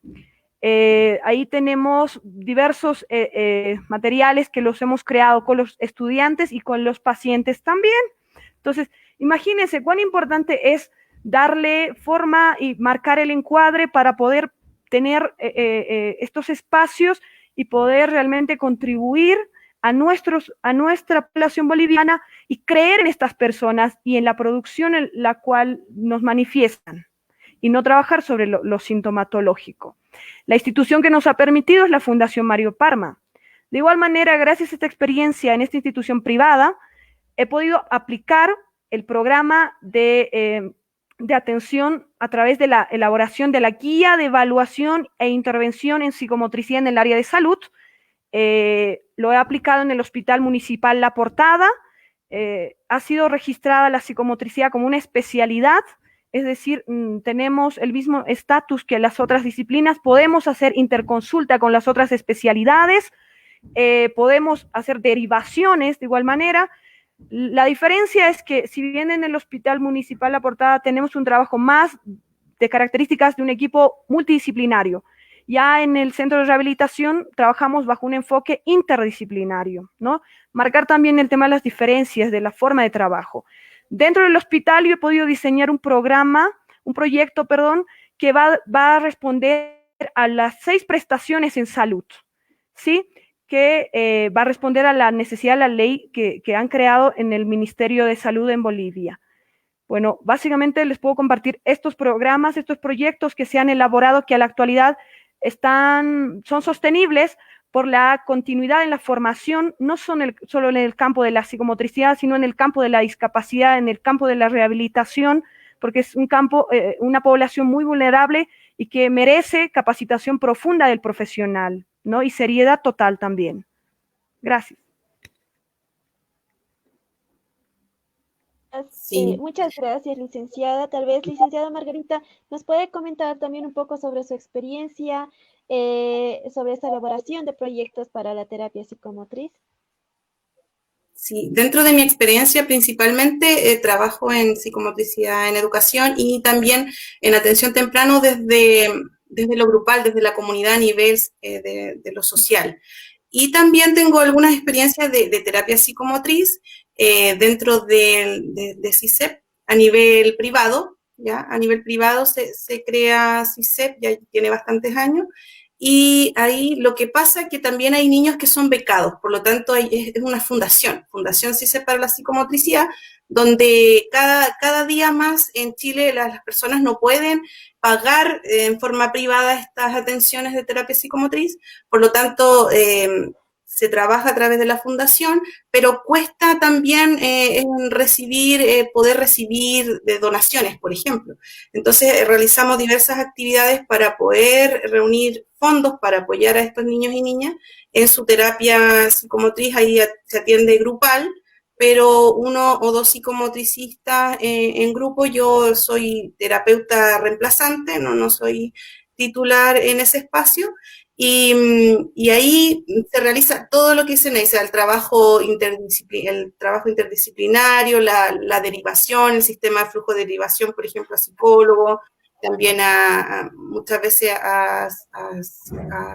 Ahí tenemos diversos materiales que los hemos creado con los estudiantes y con los pacientes también. Entonces, imagínense cuán importante es darle forma y marcar el encuadre para poder tener estos espacios y poder realmente contribuir a nuestra población boliviana y creer en estas personas y en la producción en la cual nos manifiestan y no trabajar sobre lo sintomatológico. La institución que nos ha permitido es la Fundación Mario Parma. De igual manera, gracias a esta experiencia en esta institución privada, he podido aplicar el programa de atención a través de la elaboración de la guía de evaluación e intervención en psicomotricidad en el área de salud. Lo he aplicado en el Hospital Municipal La Portada. Ha sido registrada la psicomotricidad como una especialidad, es decir, tenemos el mismo estatus que las otras disciplinas, podemos hacer interconsulta con las otras especialidades, podemos hacer derivaciones de igual manera. La diferencia es que si bien en el Hospital Municipal La Portada tenemos un trabajo más de características de un equipo multidisciplinario, ya en el centro de rehabilitación trabajamos bajo un enfoque interdisciplinario, ¿no? Marcar también el tema de las diferencias de la forma de trabajo. Dentro del hospital yo he podido diseñar un proyecto, que va a responder a las 6 prestaciones en salud, ¿sí? Que va a responder a la necesidad de la ley que han creado en el Ministerio de Salud en Bolivia. Bueno, básicamente les puedo compartir estos programas, estos proyectos que se han elaborado, que a la actualidad son sostenibles por la continuidad en la formación, no solo en el campo de la psicomotricidad, sino en el campo de la discapacidad, en el campo de la rehabilitación, porque es un campo, una población muy vulnerable y que merece capacitación profunda del profesional, ¿no? Y seriedad total también. Gracias. Sí. Muchas gracias, licenciada. Tal vez, licenciada Margarita, nos puede comentar también un poco sobre su experiencia, sobre esta elaboración de proyectos para la terapia psicomotriz. Sí, dentro de mi experiencia principalmente trabajo en psicomotricidad en educación y también en atención temprano desde lo grupal, desde la comunidad a nivel de lo social. Y también tengo algunas experiencias de terapia psicomotriz dentro de CISEP a nivel privado, ¿ya? A nivel privado se crea CISEP, ya tiene bastantes años, y ahí lo que pasa es que también hay niños que son becados, por lo tanto es una fundación CISEP para la psicomotricidad, donde cada día más en Chile las personas no pueden pagar en forma privada estas atenciones de terapia psicomotriz, por lo tanto se trabaja a través de la fundación, pero cuesta también poder recibir donaciones, por ejemplo. Entonces realizamos diversas actividades para poder reunir fondos para apoyar a estos niños y niñas en su terapia psicomotriz. Ahí se atiende grupal, pero 1 o 2 psicomotricistas en grupo. Yo soy terapeuta reemplazante, no soy titular en ese espacio, y ahí se realiza todo lo que se necesita, el trabajo interdisciplinario, la derivación, el sistema de flujo de derivación, por ejemplo, a psicólogo, también muchas veces a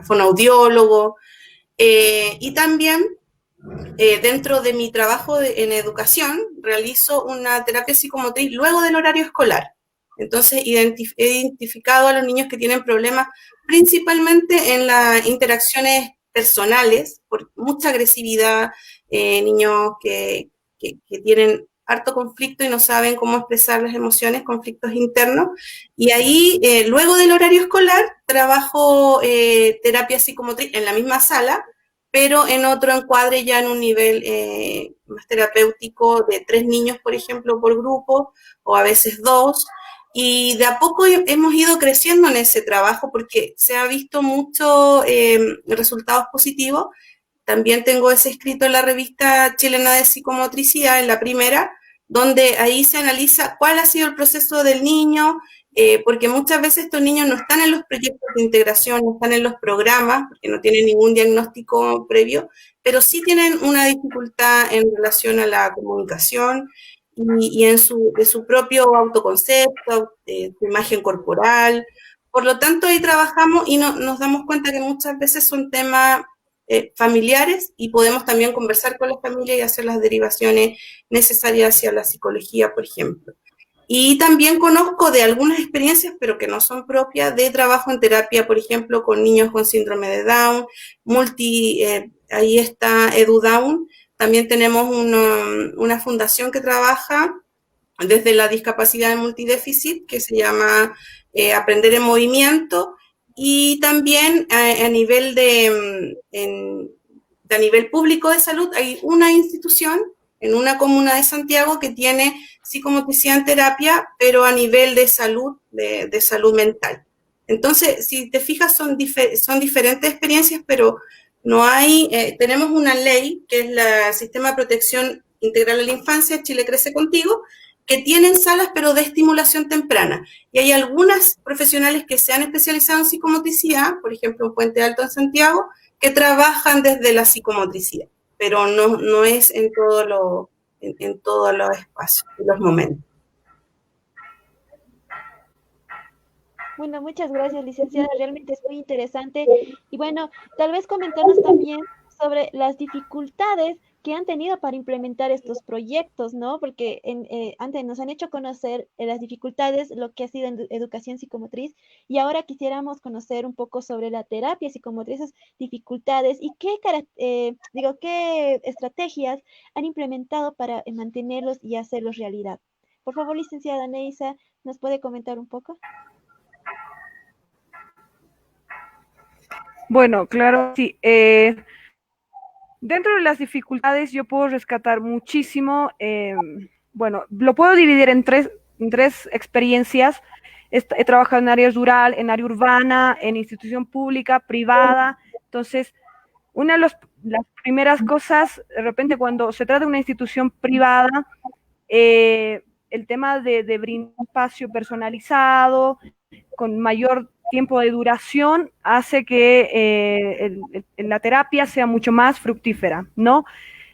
fonoaudiólogo, y también dentro de mi trabajo en educación realizo una terapia psicomotriz luego del horario escolar. Entonces he identificado a los niños que tienen problemas principalmente en las interacciones personales, por mucha agresividad, niños que tienen harto conflicto y no saben cómo expresar las emociones, conflictos internos, y ahí luego del horario escolar trabajo terapia psicomotriz en la misma sala, pero en otro encuadre, ya en un nivel más terapéutico, de 3 niños, por ejemplo, por grupo, o a veces 2, y de a poco hemos ido creciendo en ese trabajo porque se ha visto muchos resultados positivos. También tengo ese escrito en la revista chilena de psicomotricidad, en la primera, donde ahí se analiza cuál ha sido el proceso del niño, porque muchas veces estos niños no están en los proyectos de integración, no están en los programas, porque no tienen ningún diagnóstico previo, pero sí tienen una dificultad en relación a la comunicación y de su propio autoconcepto, su imagen corporal. Por lo tanto, ahí trabajamos y nos damos cuenta que muchas veces son temas familiares, y podemos también conversar con la familia y hacer las derivaciones necesarias hacia la psicología, por ejemplo. Y también conozco de algunas experiencias, pero que no son propias, de trabajo en terapia, por ejemplo, con niños con síndrome de Down, ahí está EduDown. También tenemos una fundación que trabaja desde la discapacidad de multidéficit, que se llama Aprender en Movimiento, y también a nivel a nivel público de salud hay una institución en una comuna de Santiago que tiene psicomotricidad en terapia, pero a nivel de salud, de salud mental. Entonces, si te fijas, son diferentes experiencias, pero no hay, tenemos una ley que es el Sistema de Protección Integral a la Infancia, Chile Crece Contigo, que tienen salas pero de estimulación temprana. Y hay algunas profesionales que se han especializado en psicomotricidad, por ejemplo en Puente Alto en Santiago, que trabajan desde la psicomotricidad, pero no es en todos los espacios, en los momentos. Bueno, muchas gracias, licenciada. Realmente es muy interesante. Y bueno, tal vez comentarnos también sobre las dificultades que han tenido para implementar estos proyectos, ¿no? Porque antes nos han hecho conocer las dificultades, lo que ha sido en educación psicomotriz, y ahora quisiéramos conocer un poco sobre la terapia psicomotriz, esas dificultades y qué estrategias han implementado para mantenerlos y hacerlos realidad. Por favor, licenciada Neisa, ¿nos puede comentar un poco? Bueno, claro, sí. Dentro de las dificultades yo puedo rescatar muchísimo, bueno, lo puedo dividir en tres experiencias. He trabajado en área rural, en área urbana, en institución pública, privada. Entonces, una de las primeras cosas, de repente cuando se trata de una institución privada, el tema de brindar un espacio personalizado, con mayor tiempo de duración, hace que la terapia sea mucho más fructífera, ¿no?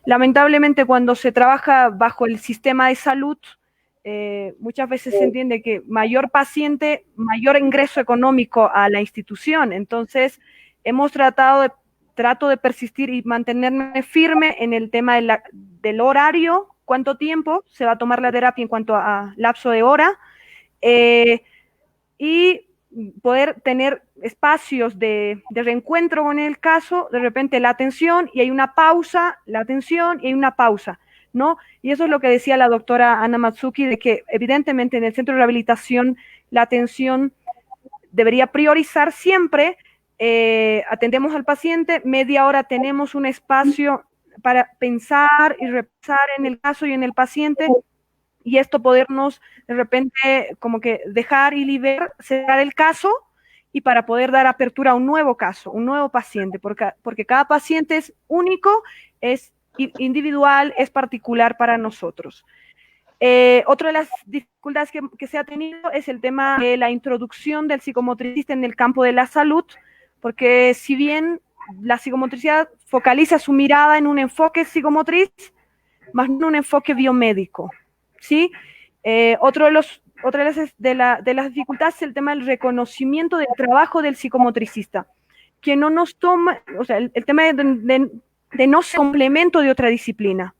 Lamentablemente, cuando se trabaja bajo el sistema de salud, muchas veces se entiende que mayor paciente, mayor ingreso económico a la institución. Entonces, trato de persistir y mantenerme firme en el tema del horario, cuánto tiempo se va a tomar la terapia en cuanto a lapso de hora, y poder tener espacios de reencuentro con el caso, de repente la atención y hay una pausa, la atención y hay una pausa, ¿no? Y eso es lo que decía la doctora Ana Matsuki, de que evidentemente en el centro de rehabilitación la atención debería priorizar siempre, atendemos al paciente, media hora tenemos un espacio para pensar y repensar en el caso y en el paciente, y esto podernos de repente como que dejar y cerrar el caso y para poder dar apertura a un nuevo caso, un nuevo paciente, porque cada paciente es único, es individual, es particular para nosotros. Otra de las dificultades que se ha tenido es el tema de la introducción del psicomotricista en el campo de la salud, porque si bien la psicomotricidad focaliza su mirada en un enfoque psicomotriz, más no un enfoque biomédico, ¿sí? Otra de las dificultades es el tema del reconocimiento del trabajo del psicomotricista, que no nos toma, o sea, el tema de no ser complemento de otra disciplina,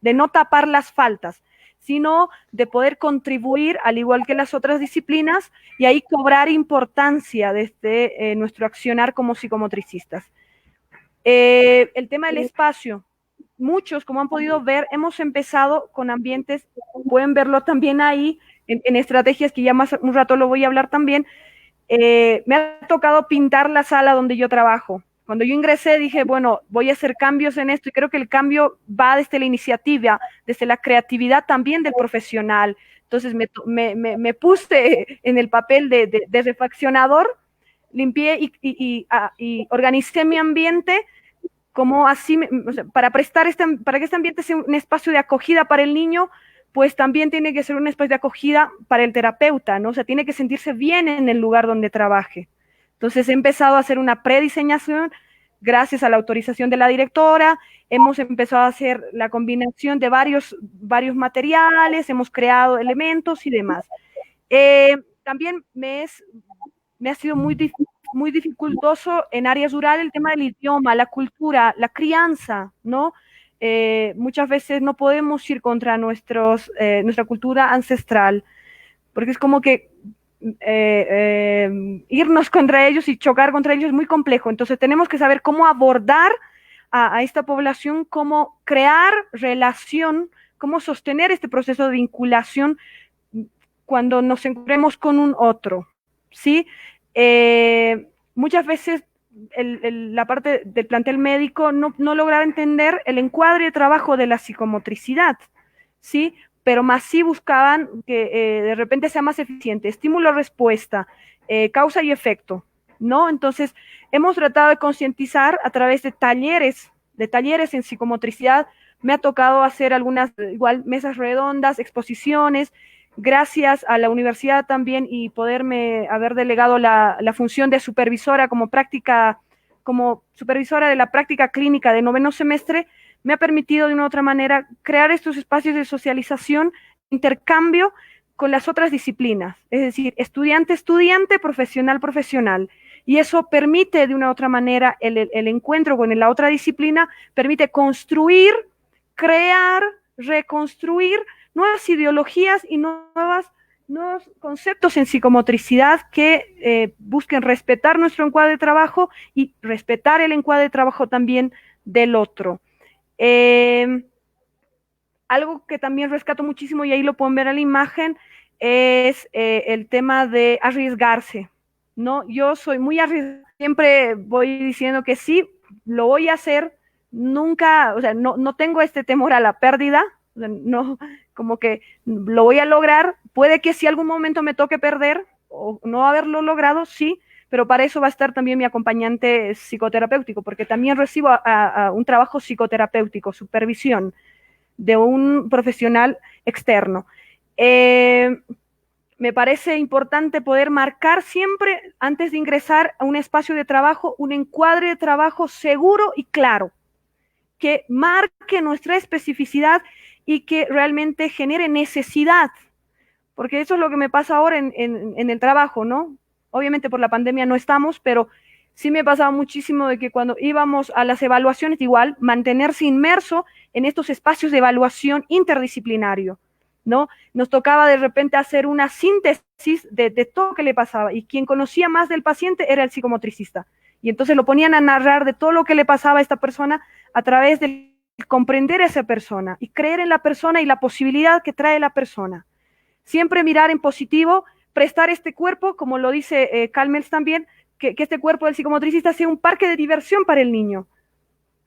de no tapar las faltas, sino de poder contribuir al igual que las otras disciplinas y ahí cobrar importancia desde nuestro accionar como psicomotricistas. El tema del espacio. Muchos, como han podido ver, hemos empezado con ambientes, pueden verlo también ahí, en estrategias que ya más un rato lo voy a hablar también. Me ha tocado pintar la sala donde yo trabajo. Cuando yo ingresé dije, bueno, voy a hacer cambios en esto y creo que el cambio va desde la iniciativa, desde la creatividad también del profesional. Entonces me puse en el papel de refaccionador, limpié y organicé mi ambiente como así, o sea, para que este ambiente sea un espacio de acogida para el niño, pues también tiene que ser un espacio de acogida para el terapeuta, ¿no? O sea, tiene que sentirse bien en el lugar donde trabaje. Entonces he empezado a hacer una prediseñación gracias a la autorización de la directora, hemos empezado a hacer la combinación de varios materiales, hemos creado elementos y demás. También me ha sido muy dificultoso en áreas rurales el tema del idioma, la cultura, la crianza, ¿no? Muchas veces no podemos ir contra nuestra cultura ancestral. porque es como que irnos contra ellos y chocar contra ellos es muy complejo. Entonces tenemos que saber cómo abordar a esta población, cómo crear relación, cómo sostener este proceso de vinculación cuando nos encontremos con un otro, ¿sí? Muchas veces la parte del plantel médico no lograba entender el encuadre de trabajo de la psicomotricidad, ¿sí? Pero más sí buscaban que de repente sea más eficiente, estímulo-respuesta, causa y efecto, ¿no? Entonces, hemos tratado de concientizar a través de talleres en psicomotricidad. Me ha tocado hacer algunas, igual, mesas redondas, exposiciones, gracias a la universidad también y poderme haber delegado la función de supervisora como supervisora de la práctica clínica de noveno semestre, me ha permitido de una u otra manera crear estos espacios de socialización, intercambio con las otras disciplinas, es decir, estudiante, profesional. Y eso permite de una u otra manera el encuentro con la otra disciplina, permite construir, crear, reconstruir nuevas ideologías y nuevos conceptos en psicomotricidad que busquen respetar nuestro encuadre de trabajo y respetar el encuadre de trabajo también del otro. Algo que también rescato muchísimo, y ahí lo pueden ver en la imagen, es el tema de arriesgarse, ¿no? Yo soy muy arriesgada, siempre voy diciendo que sí, lo voy a hacer, nunca, o sea, no tengo este temor a la pérdida, o sea, no, como que lo voy a lograr, puede que si algún momento me toque perder o no haberlo logrado, sí, pero para eso va a estar también mi acompañante psicoterapéutico, porque también recibo a un trabajo psicoterapéutico, supervisión de un profesional externo. Me parece importante poder marcar siempre, antes de ingresar a un espacio de trabajo, un encuadre de trabajo seguro y claro, que marque nuestra especificidad y que realmente genere necesidad, porque eso es lo que me pasa ahora en el trabajo, ¿no? Obviamente por la pandemia no estamos, pero sí me pasaba muchísimo de que cuando íbamos a las evaluaciones, igual, mantenerse inmerso en estos espacios de evaluación interdisciplinario, ¿no? Nos tocaba de repente hacer una síntesis de todo lo que le pasaba, y quien conocía más del paciente era el psicomotricista, y entonces lo ponían a narrar de todo lo que le pasaba a esta persona a través de comprender a esa persona y creer en la persona y la posibilidad que trae la persona. Siempre mirar en positivo, prestar este cuerpo, como lo dice Calmels también, que este cuerpo del psicomotricista sea un parque de diversión para el niño,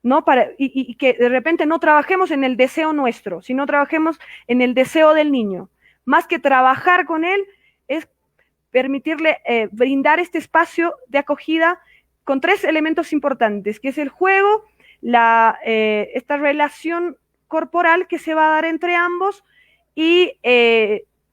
¿no? Y que de repente no trabajemos en el deseo nuestro, sino trabajemos en el deseo del niño. Más que trabajar con él, es permitirle brindar este espacio de acogida con 3 elementos importantes, que es el juego, esta relación corporal que se va a dar entre ambos y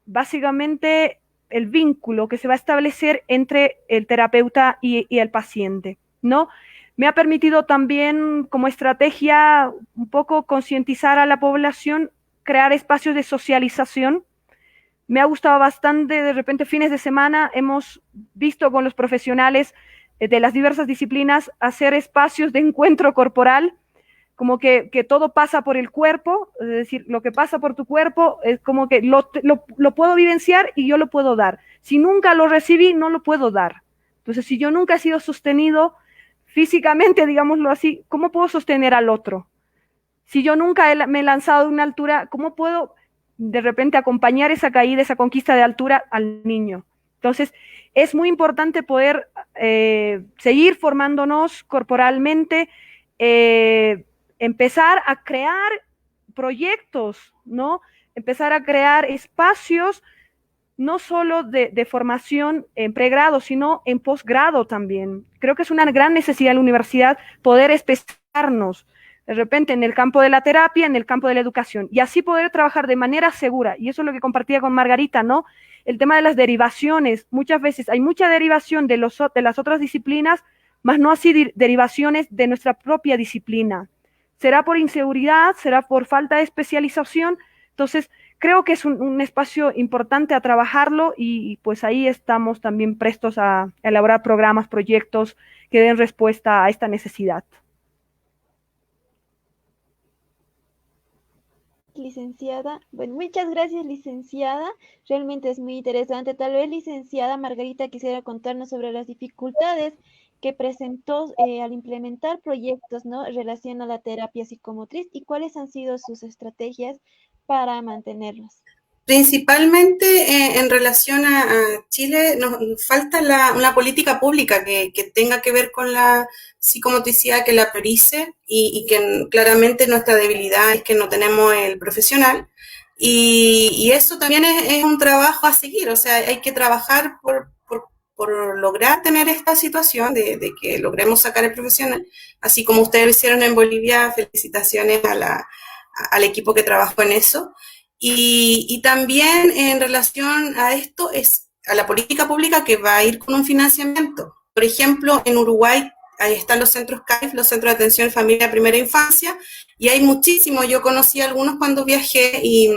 básicamente el vínculo que se va a establecer entre el terapeuta y el paciente, ¿no? Me ha permitido también, como estrategia, un poco concientizar a la población, crear espacios de socialización. Me ha gustado bastante, de repente fines de semana hemos visto con los profesionales de las diversas disciplinas hacer espacios de encuentro corporal, como que todo pasa por el cuerpo, es decir, lo que pasa por tu cuerpo es como que lo puedo vivenciar y yo lo puedo dar. Si nunca lo recibí, no lo puedo dar. Entonces, si yo nunca he sido sostenido físicamente, digámoslo así, ¿cómo puedo sostener al otro? Si yo nunca me he lanzado de una altura, ¿cómo puedo de repente acompañar esa caída, esa conquista de altura al niño? Entonces, es muy importante poder seguir formándonos corporalmente, empezar a crear proyectos, ¿no? Empezar a crear espacios no solo de formación en pregrado, sino en posgrado también. Creo que es una gran necesidad de la universidad poder especializarnos de repente en el campo de la terapia, en el campo de la educación, y así poder trabajar de manera segura. Y eso es lo que compartía con Margarita, ¿no? El tema de las derivaciones. Muchas veces hay mucha derivación de las otras disciplinas, más no así derivaciones de nuestra propia disciplina. Será por inseguridad, será por falta de especialización. Entonces, creo que es un espacio importante a trabajarlo y pues ahí estamos también prestos a elaborar programas, proyectos que den respuesta a esta necesidad. licenciada. Bueno, muchas gracias, licenciada. Realmente es muy interesante. Tal vez, licenciada Margarita, quisiera contarnos sobre las dificultades que presentó al implementar proyectos, ¿no? En relación a la terapia psicomotriz y cuáles han sido sus estrategias para mantenerlos. Principalmente en relación a Chile, nos falta una política pública que tenga que ver con la psicomotricidad, que la priorice y que claramente nuestra debilidad es que no tenemos el profesional. Y eso también es un trabajo a seguir, o sea, hay que trabajar por lograr tener esta situación de que logremos sacar el profesional, así como ustedes lo hicieron en Bolivia. Felicitaciones al equipo que trabajó en eso. Y también en relación a esto es a la política pública que va a ir con un financiamiento. Por ejemplo, en Uruguay ahí están los centros CAIF, los centros de atención familia primera infancia, y hay muchísimos. Yo conocí algunos cuando viajé y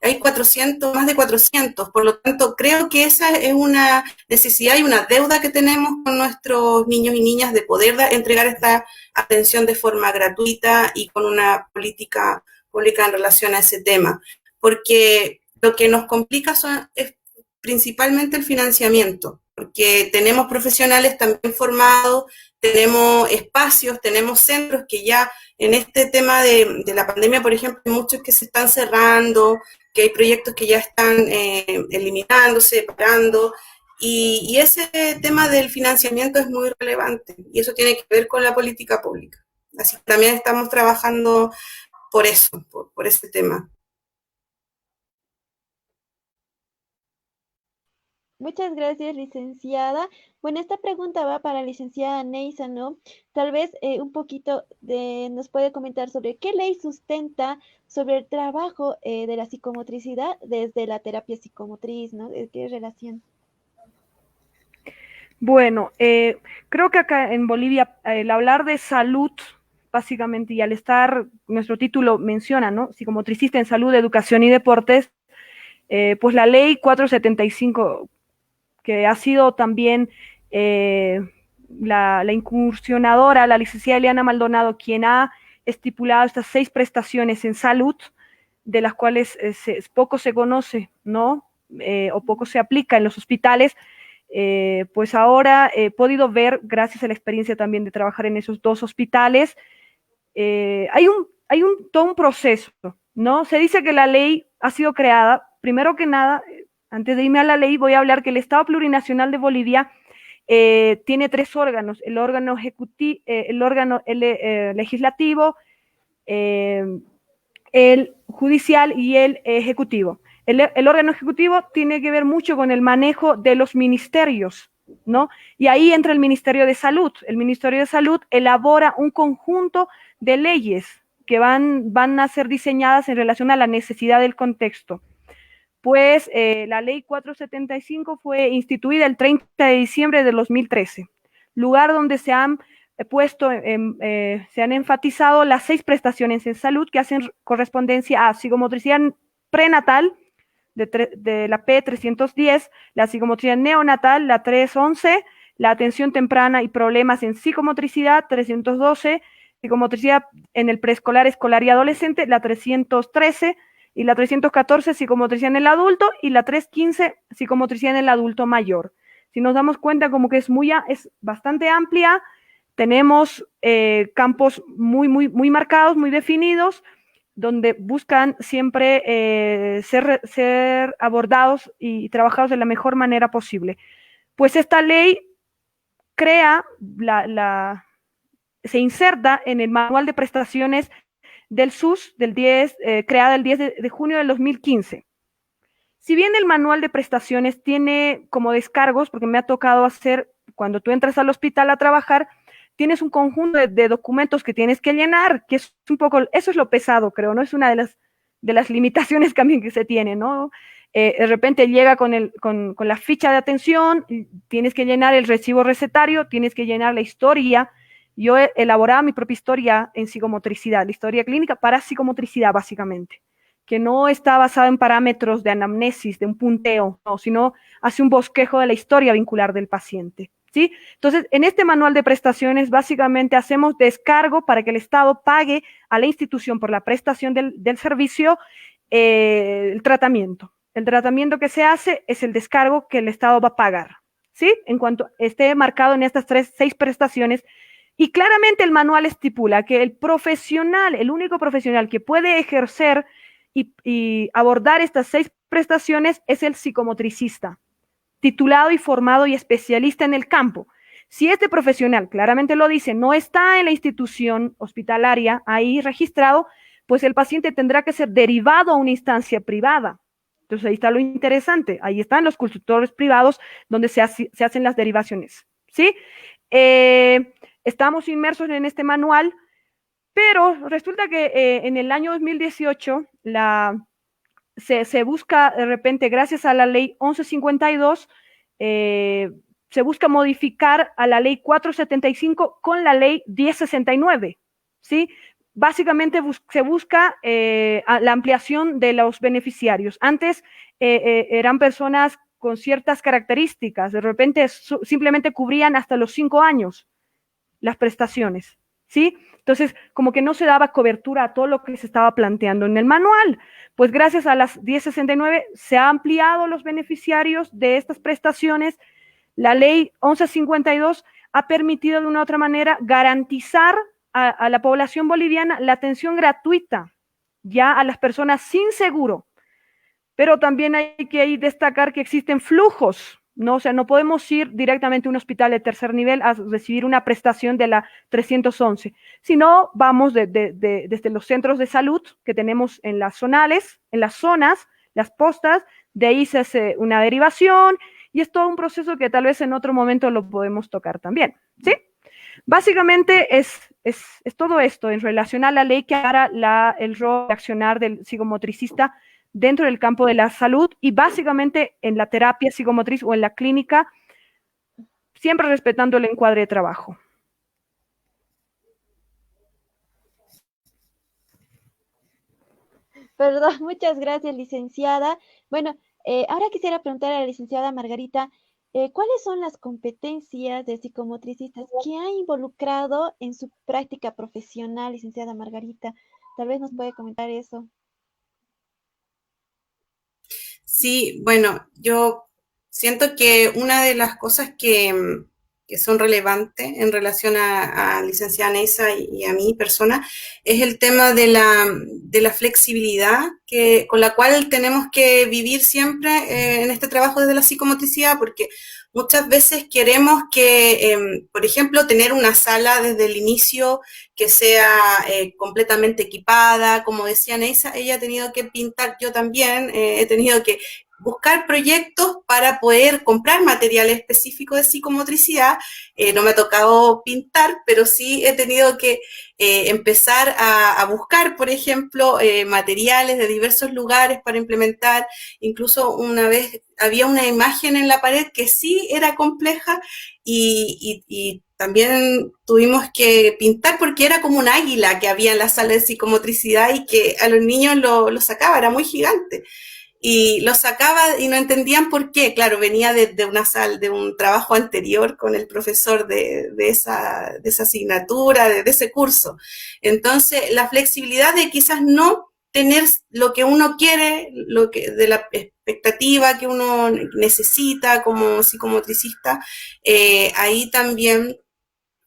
hay 400, más de 400. Por lo tanto, creo que esa es una necesidad y una deuda que tenemos con nuestros niños y niñas de poder entregar esta atención de forma gratuita y con una política pública en relación a ese tema. Porque lo que nos complica es principalmente el financiamiento, porque tenemos profesionales también formados, tenemos espacios, tenemos centros que ya en este tema de la pandemia, por ejemplo, hay muchos que se están cerrando, que hay proyectos que ya están eliminándose, parando, y ese tema del financiamiento es muy relevante, y eso tiene que ver con la política pública. Así que también estamos trabajando por eso, por ese tema. Muchas gracias, licenciada. Bueno, esta pregunta va para la licenciada Neisa, ¿no? Tal vez un poquito nos puede comentar sobre qué ley sustenta sobre el trabajo de la psicomotricidad desde la terapia psicomotriz, ¿no? ¿Qué relación? Bueno, creo que acá en Bolivia el hablar de salud, básicamente, y al estar, nuestro título menciona, ¿no? Psicomotricista en salud, educación y deportes, pues la ley 475, que ha sido también la incursionadora, la licenciada Eliana Maldonado, quien ha estipulado estas 6 prestaciones en salud, de las cuales poco se conoce, ¿no? O poco se aplica en los hospitales. Pues ahora he podido ver, gracias a la experiencia también de trabajar en esos 2 hospitales, hay todo un proceso, ¿no? Se dice que la ley ha sido creada, primero que nada, antes de irme a la ley, voy a hablar que el Estado Plurinacional de Bolivia tiene 3 órganos: el órgano legislativo, el judicial y el ejecutivo. El órgano ejecutivo tiene que ver mucho con el manejo de los ministerios, ¿no? Y ahí entra el Ministerio de Salud. El Ministerio de Salud elabora un conjunto de leyes que van a ser diseñadas en relación a la necesidad del contexto. Pues la ley 475 fue instituida el 30 de diciembre de 2013, lugar donde se han enfatizado las 6 prestaciones en salud que hacen correspondencia a psicomotricidad prenatal, de la P310, la psicomotricidad neonatal, la 311, la atención temprana y problemas en psicomotricidad, 312, psicomotricidad en el preescolar, escolar y adolescente, la 313, y la 314, psicomotricidad en el adulto, y la 315, psicomotricidad en el adulto mayor. Si nos damos cuenta, como que es bastante amplia, tenemos campos muy marcados, muy definidos, donde buscan siempre ser abordados y trabajados de la mejor manera posible. Pues esta ley se inserta en el manual de prestaciones del SUS, creada el 10 de junio del 2015. Si bien el manual de prestaciones tiene como descargos, porque me ha tocado hacer, cuando tú entras al hospital a trabajar, tienes un conjunto de documentos que tienes que llenar, que es un poco, eso es lo pesado, creo, ¿no? Es una de las limitaciones también que se tiene, ¿no? De repente llega con la ficha de atención, tienes que llenar el recibo recetario, tienes que llenar la historia. Yo he elaborado mi propia historia en psicomotricidad, la historia clínica para psicomotricidad, básicamente, que no está basada en parámetros de anamnesis, de un punteo, no, sino hace un bosquejo de la historia vincular del paciente. ¿sí? Entonces, en este manual de prestaciones, básicamente hacemos descargo para que el Estado pague a la institución por la prestación del servicio el tratamiento. El tratamiento que se hace es el descargo que el Estado va a pagar, ¿sí? En cuanto esté marcado en estas 6 prestaciones. Y claramente el manual estipula que el profesional, el único profesional que puede ejercer y abordar estas 6 prestaciones es el psicomotricista, titulado y formado y especialista en el campo. Si este profesional, claramente lo dice, no está en la institución hospitalaria ahí registrado, pues el paciente tendrá que ser derivado a una instancia privada. Entonces ahí está lo interesante, ahí están los consultores privados donde se hacen las derivaciones, ¿sí? Estamos inmersos en este manual, pero resulta que en el año 2018 se busca de repente, gracias a la ley 1152, se busca modificar a la ley 475 con la ley 1069, ¿sí? Básicamente se busca la ampliación de los beneficiarios. Antes eran personas con ciertas características, de repente simplemente cubrían hasta los 5 años las prestaciones, ¿sí? Entonces, como que no se daba cobertura a todo lo que se estaba planteando en el manual. Pues gracias a las 1069 se ha ampliado los beneficiarios de estas prestaciones. La ley 1152 ha permitido de una u otra manera garantizar a la población boliviana la atención gratuita ya a las personas sin seguro. Pero también hay que destacar que existen flujos, ¿no? O sea, no podemos ir directamente a un hospital de tercer nivel a recibir una prestación de la 311, sino vamos desde los centros de salud que tenemos en las zonales, en las zonas, las postas, de ahí se hace una derivación y es todo un proceso que tal vez en otro momento lo podemos tocar también, ¿sí? Básicamente es todo esto en relación a la ley que hará el rol de accionar del psicomotricista dentro del campo de la salud y básicamente en la terapia psicomotriz o en la clínica, siempre respetando el encuadre de trabajo. Perdón, muchas gracias, licenciada. Bueno, ahora quisiera preguntar a la licenciada Margarita, ¿cuáles son las competencias de psicomotricistas que ha involucrado en su práctica profesional, licenciada Margarita? Tal vez nos puede comentar eso. Sí, bueno, yo siento que una de las cosas que son relevantes en relación a licenciada Neisa y a mi persona es el tema de la flexibilidad con la cual tenemos que vivir siempre en este trabajo desde la psicomotricidad, porque muchas veces queremos que, por ejemplo, tener una sala desde el inicio que sea completamente equipada. Como decía Neisa, ella ha tenido que pintar, yo también he tenido que buscar proyectos para poder comprar material específico de psicomotricidad. No me ha tocado pintar, pero sí he tenido que empezar a buscar, por ejemplo, materiales de diversos lugares para implementar. Incluso una vez había una imagen en la pared que sí era compleja y también tuvimos que pintar porque era como un águila que había en la sala de psicomotricidad y que a los niños lo sacaba, era muy gigante. Y lo sacaba y no entendían por qué. Claro, venía de una sala, de un trabajo anterior con el profesor de esa asignatura, de ese curso. Entonces, la flexibilidad de quizás no tener lo que uno quiere, de la expectativa que uno necesita como psicomotricista, ahí también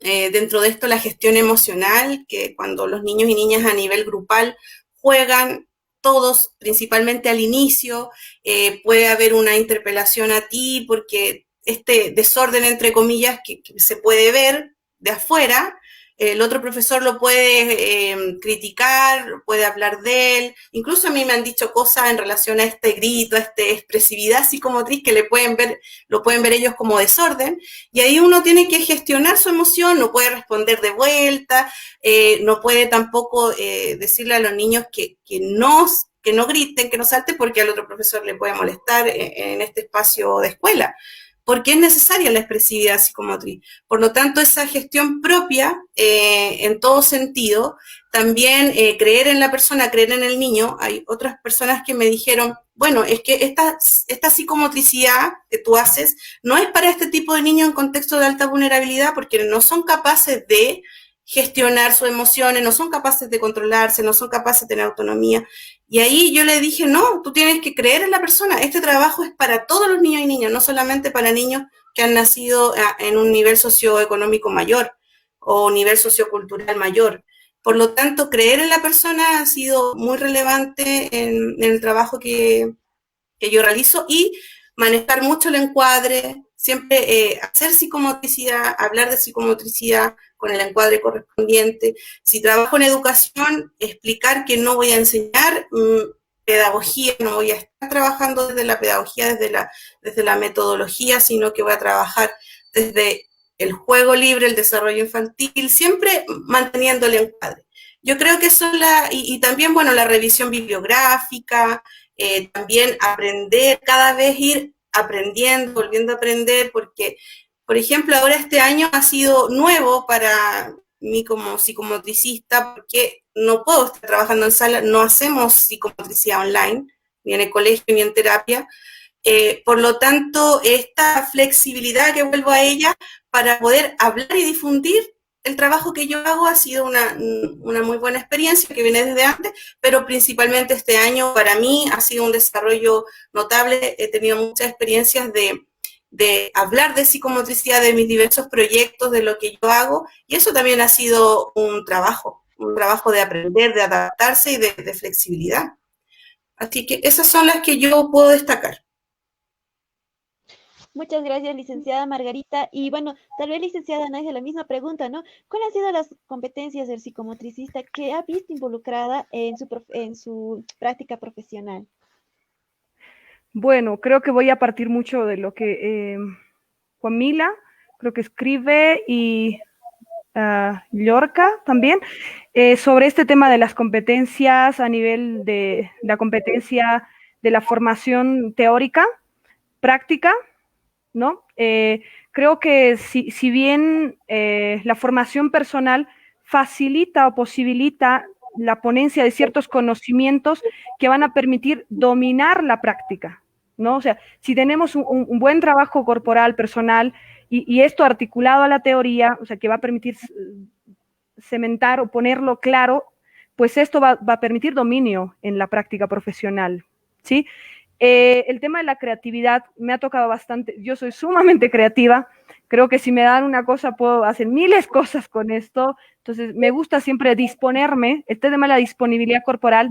dentro de esto la gestión emocional, que cuando los niños y niñas a nivel grupal juegan todos, principalmente al inicio, puede haber una interpelación a ti porque este desorden, entre comillas, que se puede ver de afuera, el otro profesor lo puede criticar, puede hablar de él. Incluso a mí me han dicho cosas en relación a este grito, a esta expresividad psicomotriz que lo pueden ver ellos como desorden. Y ahí uno tiene que gestionar su emoción, no puede responder de vuelta, no puede tampoco decirle a los niños que no griten, que no salten, porque al otro profesor le puede molestar en este espacio de escuela. porque es necesaria la expresividad psicomotriz. Por lo tanto, esa gestión propia, en todo sentido, también creer en la persona, creer en el niño. Hay otras personas que me dijeron, bueno, es que esta psicomotricidad que tú haces no es para este tipo de niños en contexto de alta vulnerabilidad, porque no son capaces de gestionar sus emociones, no son capaces de controlarse, no son capaces de tener autonomía. Y ahí yo le dije, no, tú tienes que creer en la persona. Este trabajo es para todos los niños y niñas, no solamente para niños que han nacido en un nivel socioeconómico mayor o nivel sociocultural mayor. Por lo tanto, creer en la persona ha sido muy relevante en el trabajo que yo realizo, y manejar mucho el encuadre, siempre hacer psicomotricidad, hablar de psicomotricidad con el encuadre correspondiente. Si trabajo en educación, explicar que no voy a enseñar pedagogía, no voy a estar trabajando desde la pedagogía, desde la metodología, sino que voy a trabajar desde el juego libre, el desarrollo infantil, siempre manteniendo el encuadre. Yo creo que eso y también, bueno, la revisión bibliográfica, también aprender, cada vez ir aprendiendo, volviendo a aprender, porque, por ejemplo, ahora este año ha sido nuevo para mí como psicomotricista, porque no puedo estar trabajando en sala, no hacemos psicomotricidad online, ni en el colegio, ni en terapia. Por lo tanto, esta flexibilidad que vuelvo a ella para poder hablar y difundir el trabajo que yo hago ha sido una muy buena experiencia que viene desde antes, pero principalmente este año para mí ha sido un desarrollo notable. He tenido muchas experiencias de hablar de psicomotricidad, de mis diversos proyectos, de lo que yo hago, y eso también ha sido un trabajo de aprender, de adaptarse y de flexibilidad. Así que esas son las que yo puedo destacar. Muchas gracias, licenciada Margarita. Y bueno, tal vez, licenciada Nadia, la misma pregunta, ¿no? ¿Cuáles han sido las competencias del psicomotricista que ha visto involucrada en su práctica profesional? Bueno, creo que voy a partir mucho de lo que Juan Mila, creo que escribe, y Llorca también, sobre este tema de las competencias a nivel de la competencia de la formación teórica, práctica, ¿no? Creo que si bien la formación personal facilita o posibilita la ponencia de ciertos conocimientos que van a permitir dominar la práctica, ¿no? O sea, si tenemos un buen trabajo corporal, personal, y esto articulado a la teoría, o sea, que va a permitir cementar o ponerlo claro, pues esto va a permitir dominio en la práctica profesional, ¿sí? El tema de la creatividad me ha tocado bastante. Yo soy sumamente creativa. Creo que si me dan una cosa puedo hacer miles de cosas con esto. Entonces me gusta siempre disponerme. Este tema de la disponibilidad corporal,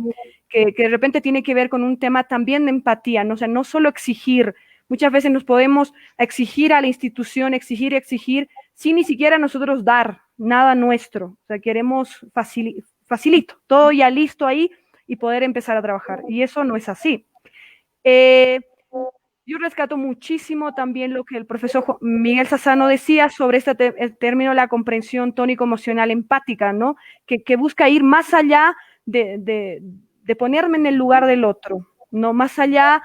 que de repente tiene que ver con un tema también de empatía, ¿no? O sea, no solo exigir. Muchas veces nos podemos exigir a la institución, exigir, sin ni siquiera nosotros dar nada nuestro. O sea, queremos facilito, todo ya listo ahí y poder empezar a trabajar. Y eso no es así. Yo rescato muchísimo también lo que el profesor Miguel Sassano decía sobre el término de la comprensión tónico-emocional empática, ¿no? Que busca ir más allá de ponerme en el lugar del otro, ¿no? Más allá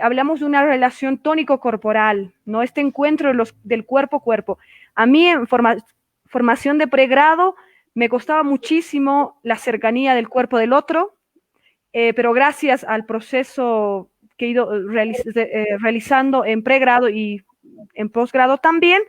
hablamos de una relación tónico-corporal, ¿no? Este encuentro del cuerpo-cuerpo. A mí en formación de pregrado me costaba muchísimo la cercanía del cuerpo del otro, pero gracias al proceso que he ido realizando en pregrado y en posgrado también,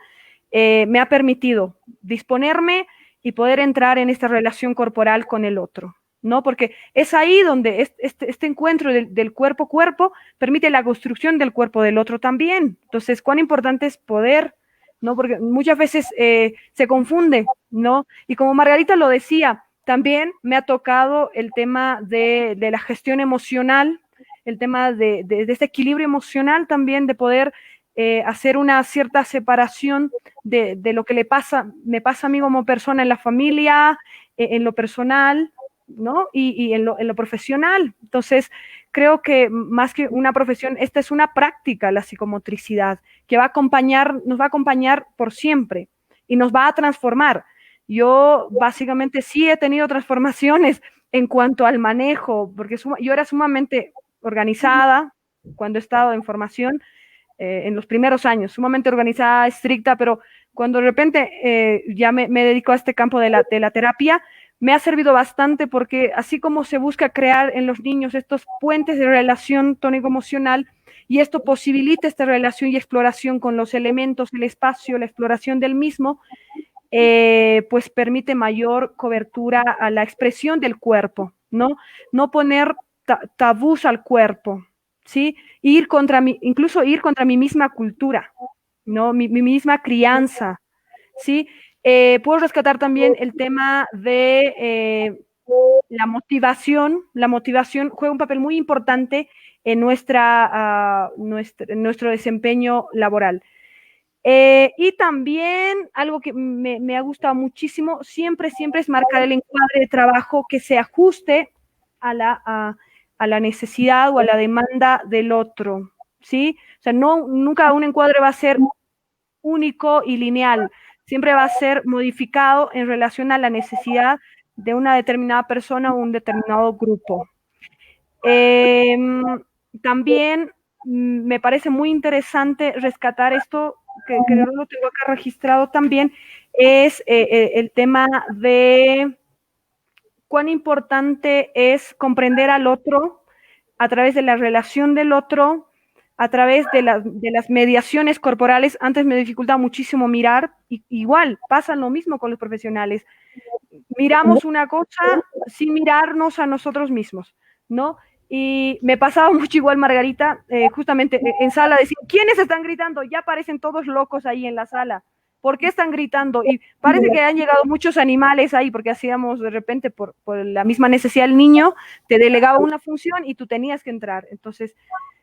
me ha permitido disponerme y poder entrar en esta relación corporal con el otro, ¿no? Porque es ahí donde este encuentro del cuerpo-cuerpo permite la construcción del cuerpo del otro también. Entonces, cuán importante es poder, ¿no? Porque muchas veces se confunde, ¿no? Y como Margarita lo decía, también me ha tocado el tema de la gestión emocional, el tema de este equilibrio emocional también, de poder hacer una cierta separación de lo que me pasa a mí como persona en la familia, en lo personal, ¿no? Y en lo profesional. Entonces, creo que más que una profesión, esta es una práctica, la psicomotricidad, que nos va a acompañar por siempre y nos va a transformar. Yo básicamente sí he tenido transformaciones en cuanto al manejo, porque yo era sumamente organizada cuando he estado en formación, en los primeros años, sumamente organizada, estricta, pero cuando de repente ya me dedico a este campo de la terapia, me ha servido bastante porque así como se busca crear en los niños estos puentes de relación tónico-emocional, y esto posibilita esta relación y exploración con los elementos, el espacio, la exploración del mismo, pues permite mayor cobertura a la expresión del cuerpo, ¿no? No poner tabús al cuerpo, ¿sí? Incluso ir contra mi misma cultura, ¿no? Mi misma crianza, ¿sí? Puedo rescatar también el tema de la motivación. La motivación juega un papel muy importante en nuestro desempeño laboral. Y también algo que me ha gustado muchísimo, siempre es marcar el encuadre de trabajo que se ajuste a la necesidad o a la demanda del otro, ¿sí? O sea, nunca un encuadre va a ser único y lineal, siempre va a ser modificado en relación a la necesidad de una determinada persona o un determinado grupo. También me parece muy interesante rescatar esto, que no lo tengo acá registrado también, es el tema de cuán importante es comprender al otro a través de la relación del otro, a través de las mediaciones corporales. Antes me dificultaba muchísimo mirar, igual pasa lo mismo con los profesionales. Miramos una cosa sin mirarnos a nosotros mismos, ¿no? Y me pasaba mucho igual, Margarita, justamente en sala, decir, ¿quiénes están gritando? Ya parecen todos locos ahí en la sala. ¿Por qué están gritando? Y parece que han llegado muchos animales ahí, porque hacíamos de repente, por la misma necesidad del niño, te delegaba una función y tú tenías que entrar. Entonces,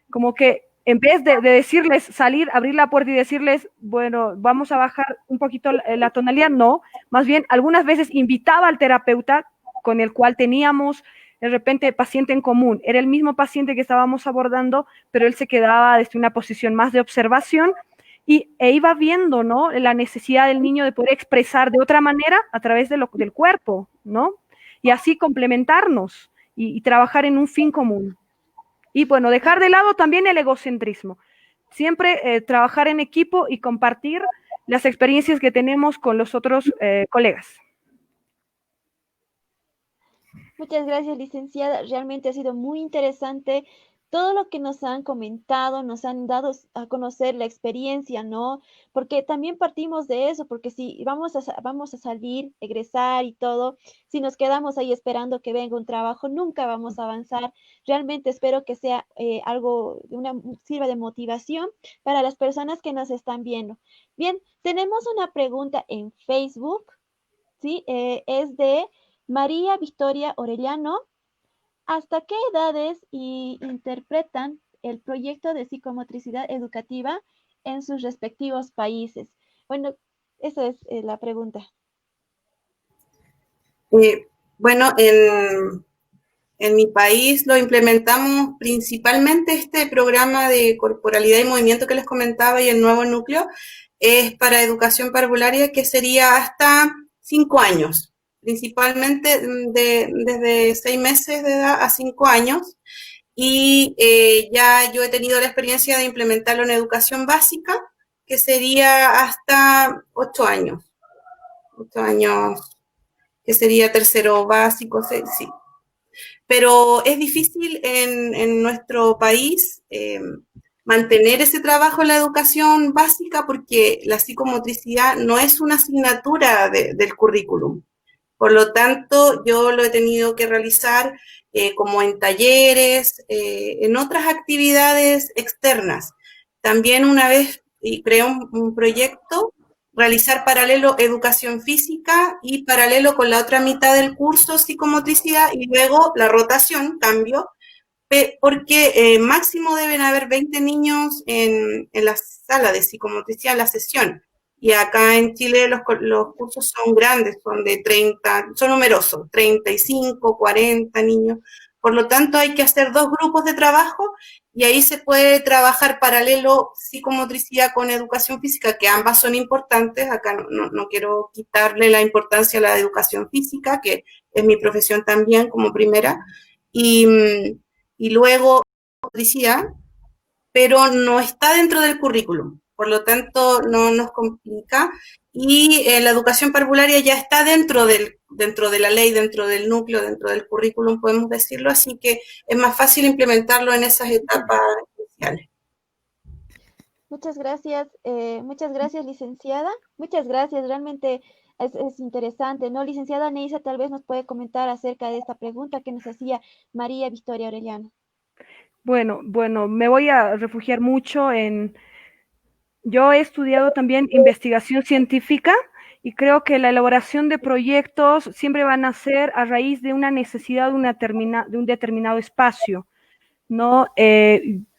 como que en vez de decirles salir, abrir la puerta y decirles, bueno, vamos a bajar un poquito la tonalidad, no, más bien algunas veces invitaba al terapeuta con el cual teníamos de repente paciente en común, era el mismo paciente que estábamos abordando, pero él se quedaba desde una posición más de observación e iba viendo, ¿no?, la necesidad del niño de poder expresar de otra manera a través del cuerpo, ¿no? Y así complementarnos y trabajar en un fin común. Y bueno, dejar de lado también el egocentrismo. Siempre trabajar en equipo y compartir las experiencias que tenemos con los otros colegas. Muchas gracias, licenciada. Realmente ha sido muy interesante todo lo que nos han comentado, nos han dado a conocer la experiencia, ¿no? Porque también partimos de eso, porque si vamos a salir, egresar y todo, si nos quedamos ahí esperando que venga un trabajo, nunca vamos a avanzar. Realmente espero que sea algo, sirva de motivación para las personas que nos están viendo. Bien, tenemos una pregunta en Facebook, ¿sí? Es de María Victoria Orellano. ¿Hasta qué edades interpretan el proyecto de psicomotricidad educativa en sus respectivos países? Bueno, esa es la pregunta. Bueno, en mi país lo implementamos principalmente este programa de corporalidad y movimiento que les comentaba, y el nuevo núcleo es para educación parvularia, que sería hasta 5 años, principalmente desde 6 meses de edad a 5 años. Y ya yo he tenido la experiencia de implementarlo en educación básica, que sería hasta 8 años. 8 años, que sería tercero básico, sí. Pero es difícil en nuestro país mantener ese trabajo en la educación básica, porque la psicomotricidad no es una asignatura del currículum. Por lo tanto, yo lo he tenido que realizar como en talleres, en otras actividades externas. También una vez creé un proyecto, realizar paralelo educación física y paralelo con la otra mitad del curso psicomotricidad, y luego la rotación, cambio, porque máximo deben haber 20 niños en la sala de psicomotricidad, en la sesión. Y acá en Chile los cursos son grandes, son de 30, son numerosos, 35, 40 niños. Por lo tanto, hay que hacer 2 grupos de trabajo, y ahí se puede trabajar paralelo psicomotricidad con educación física, que ambas son importantes. Acá no quiero quitarle la importancia a la educación física, que es mi profesión también como primera. Y luego motricidad, pero no está dentro del currículum, por lo tanto no nos complica. Y la educación parvularia ya está dentro de la ley, dentro del núcleo, dentro del currículum, podemos decirlo, así que es más fácil implementarlo en esas etapas iniciales. Muchas gracias, licenciada. Muchas gracias, realmente es interesante, ¿no? Licenciada Neisa, tal vez nos puede comentar acerca de esta pregunta que nos hacía María Victoria Orellano. Bueno, me voy a refugiar mucho yo he estudiado también investigación científica y creo que la elaboración de proyectos siempre van a ser a raíz de una necesidad de un determinado espacio, ¿no?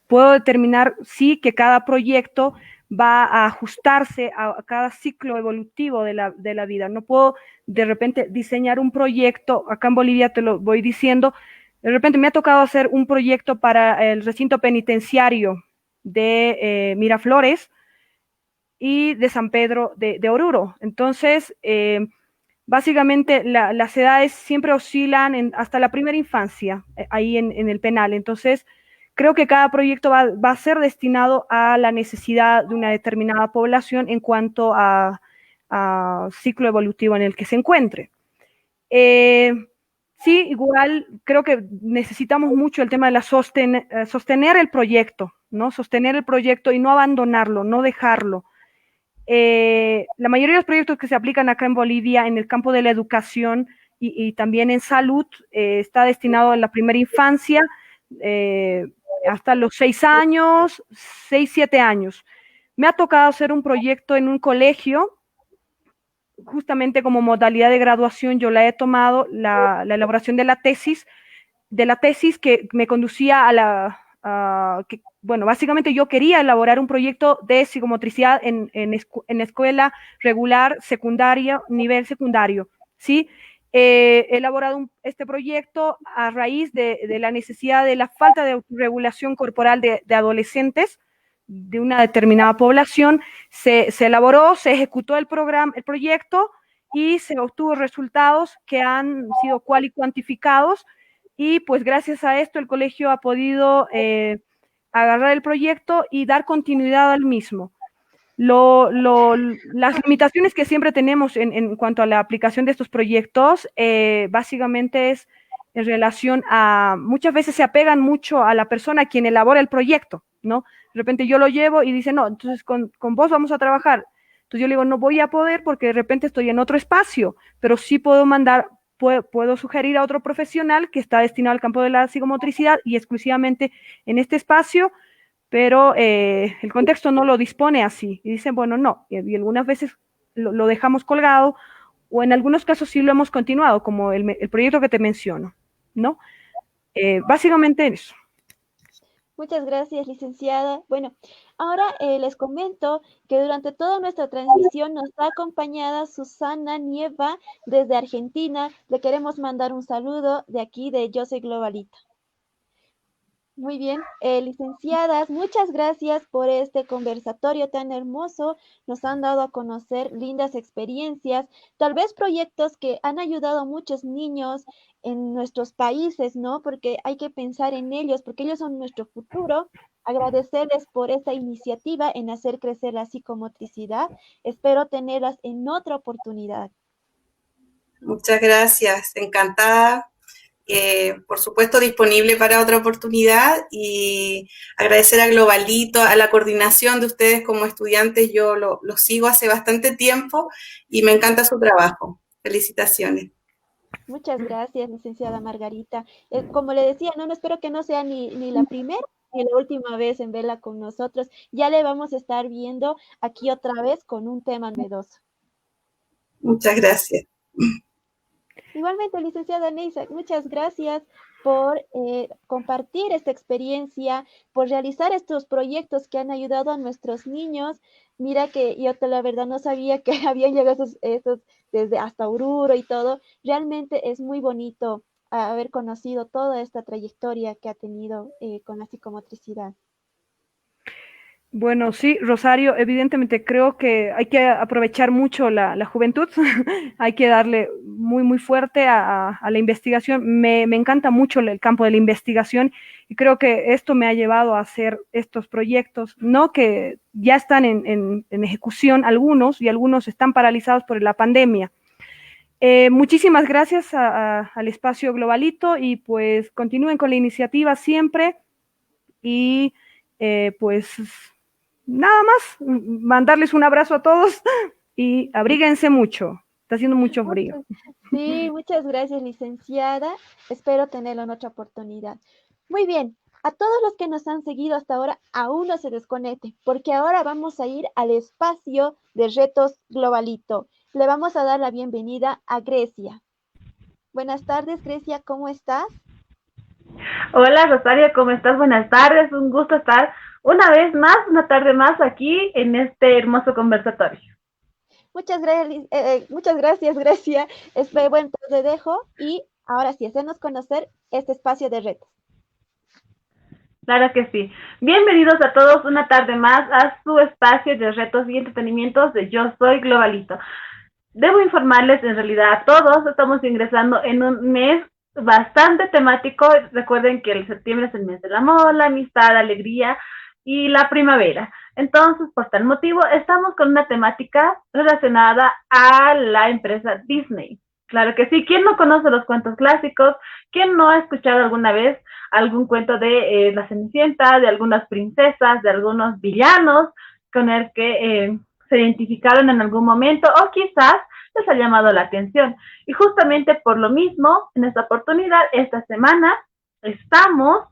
Puedo determinar, sí, que cada proyecto va a ajustarse a cada ciclo evolutivo de la vida. No puedo de repente diseñar un proyecto, acá en Bolivia te lo voy diciendo, de repente me ha tocado hacer un proyecto para el recinto penitenciario de Miraflores y de San Pedro de Oruro. Entonces, básicamente las edades siempre oscilan hasta la primera infancia, ahí en el penal. Entonces, creo que cada proyecto va a ser destinado a la necesidad de una determinada población en cuanto a ciclo evolutivo en el que se encuentre. Sí, igual creo que necesitamos mucho el tema de sostener el proyecto, ¿no? Sostener el proyecto y no abandonarlo, no dejarlo. La mayoría de los proyectos que se aplican acá en Bolivia en el campo de la educación y también en salud está destinado a la primera infancia hasta los 6 años, 6, 7 años. Me ha tocado hacer un proyecto en un colegio, justamente como modalidad de graduación. Yo la he tomado, la elaboración de la tesis que me conducía bueno, básicamente yo quería elaborar un proyecto de psicomotricidad en escuela regular, secundaria, nivel secundario, ¿sí? He elaborado este proyecto a raíz de la necesidad de la falta de autorregulación corporal de adolescentes de una determinada población. Se elaboró, se ejecutó el proyecto y se obtuvo resultados que han sido cuantificados. Y pues gracias a esto el colegio ha podido agarrar el proyecto y dar continuidad al mismo. Las limitaciones que siempre tenemos en cuanto a la aplicación de estos proyectos, básicamente es en relación a, muchas veces se apegan mucho a la persona a quien elabora el proyecto, ¿no? De repente yo lo llevo y dice, no, entonces con vos vamos a trabajar. Entonces yo le digo, no voy a poder porque de repente estoy en otro espacio, pero sí puedo sugerir a otro profesional que está destinado al campo de la psicomotricidad y exclusivamente en este espacio, pero el contexto no lo dispone así. Y dicen, bueno, no, y algunas veces lo dejamos colgado, o en algunos casos sí lo hemos continuado, como el proyecto que te menciono, ¿no? Básicamente eso. Muchas gracias, licenciada. Bueno, ahora les comento que durante toda nuestra transmisión nos ha acompañado Susana Nieva desde Argentina. Le queremos mandar un saludo de aquí de Yo Soy Globalito. Muy bien, licenciadas, muchas gracias por este conversatorio tan hermoso. Nos han dado a conocer lindas experiencias, tal vez proyectos que han ayudado a muchos niños en nuestros países, ¿no? Porque hay que pensar en ellos, porque ellos son nuestro futuro. Agradecerles por esta iniciativa en hacer crecer la psicomotricidad. Espero tenerlas en otra oportunidad. Muchas gracias, encantada. Por supuesto, disponible para otra oportunidad y agradecer a Globalito, a la coordinación de ustedes como estudiantes. Yo lo sigo hace bastante tiempo y me encanta su trabajo. Felicitaciones. Muchas gracias, licenciada Margarita. Como le decía, no espero que no sea ni la primera ni la última vez en verla con nosotros. Ya le vamos a estar viendo aquí otra vez con un tema novedoso. Muchas gracias. Igualmente, licenciada Neisa, muchas gracias por compartir esta experiencia, por realizar estos proyectos que han ayudado a nuestros niños. Mira que yo la verdad no sabía que habían llegado esos desde hasta Oruro y todo. Realmente es muy bonito haber conocido toda esta trayectoria que ha tenido con la psicomotricidad. Bueno, sí, Rosario, evidentemente creo que hay que aprovechar mucho la juventud, hay que darle muy, muy fuerte a la investigación. Me encanta mucho el campo de la investigación y creo que esto me ha llevado a hacer estos proyectos, ¿no? Que ya están en ejecución algunos y algunos están paralizados por la pandemia. Muchísimas gracias al espacio Globalito y pues continúen con la iniciativa siempre y pues nada más, mandarles un abrazo a todos y abríguense mucho, está haciendo mucho frío. Sí, muchas gracias, licenciada. Espero tenerlo en otra oportunidad. Muy bien, a todos los que nos han seguido hasta ahora, aún no se desconecten, porque ahora vamos a ir al espacio de retos Globalito. Le vamos a dar la bienvenida a Grecia. Buenas tardes, Grecia, ¿cómo estás? Hola Rosario, ¿cómo estás? Buenas tardes, un gusto estar una vez más, una tarde más aquí en este hermoso conversatorio. Muchas gracias, Grecia. Bueno, te dejo y ahora sí, hacernos conocer este espacio de retos. Claro que sí. Bienvenidos a todos una tarde más a su espacio de retos y entretenimientos de Yo Soy Globalito. Debo informarles, en realidad a todos, estamos ingresando en un mes bastante temático. Recuerden que el septiembre es el mes del amor, la amistad, la alegría y la primavera. Entonces, por tal motivo, estamos con una temática relacionada a la empresa Disney. Claro que sí. ¿Quién no conoce los cuentos clásicos? ¿Quién no ha escuchado alguna vez algún cuento de la Cenicienta, de algunas princesas, de algunos villanos con el que se identificaron en algún momento o quizás les ha llamado la atención? Y justamente por lo mismo, en esta oportunidad, esta semana, estamos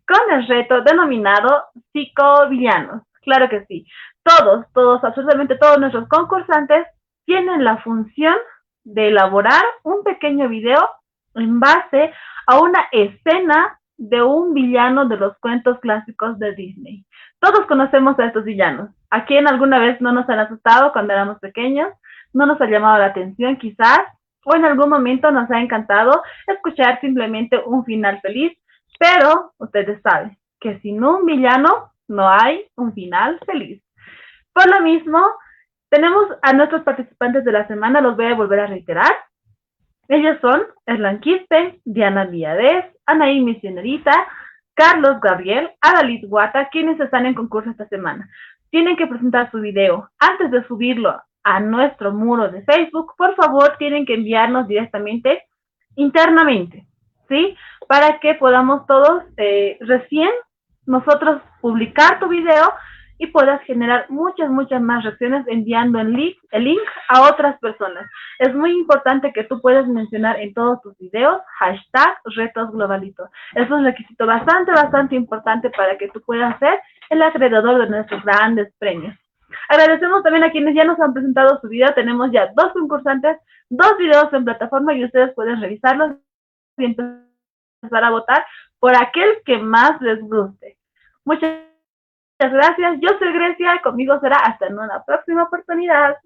con el reto denominado psicovillanos. Claro que sí. Todos, absolutamente todos nuestros concursantes tienen la función de elaborar un pequeño video en base a una escena de un villano de los cuentos clásicos de Disney. Todos conocemos a estos villanos. ¿A quién alguna vez no nos han asustado cuando éramos pequeños? ¿No nos ha llamado la atención quizás? ¿O en algún momento nos ha encantado escuchar simplemente un final feliz? Pero ustedes saben que sin un villano no hay un final feliz. Por lo mismo, tenemos a nuestros participantes de la semana, los voy a volver a reiterar. Ellos son Erlan Quispe, Diana Díaz, Anaí Misionerita, Carlos Gabriel, Adalid Guata, quienes están en concurso esta semana. Tienen que presentar su video. Antes de subirlo a nuestro muro de Facebook, por favor, tienen que enviarnos directamente internamente, ¿sí? Para que podamos todos recién nosotros publicar tu video y puedas generar muchas más reacciones enviando el link a otras personas. Es muy importante que tú puedas mencionar en todos tus videos #RetosGlobalito. Es un requisito bastante importante para que tú puedas ser el acreedor de nuestros grandes premios. Agradecemos también a quienes ya nos han presentado su video. Tenemos ya 2 concursantes, 2 videos en plataforma y ustedes pueden revisarlos y empezar a votar por aquel que más les guste. Muchas gracias. Yo soy Grecia y conmigo será hasta en una próxima oportunidad.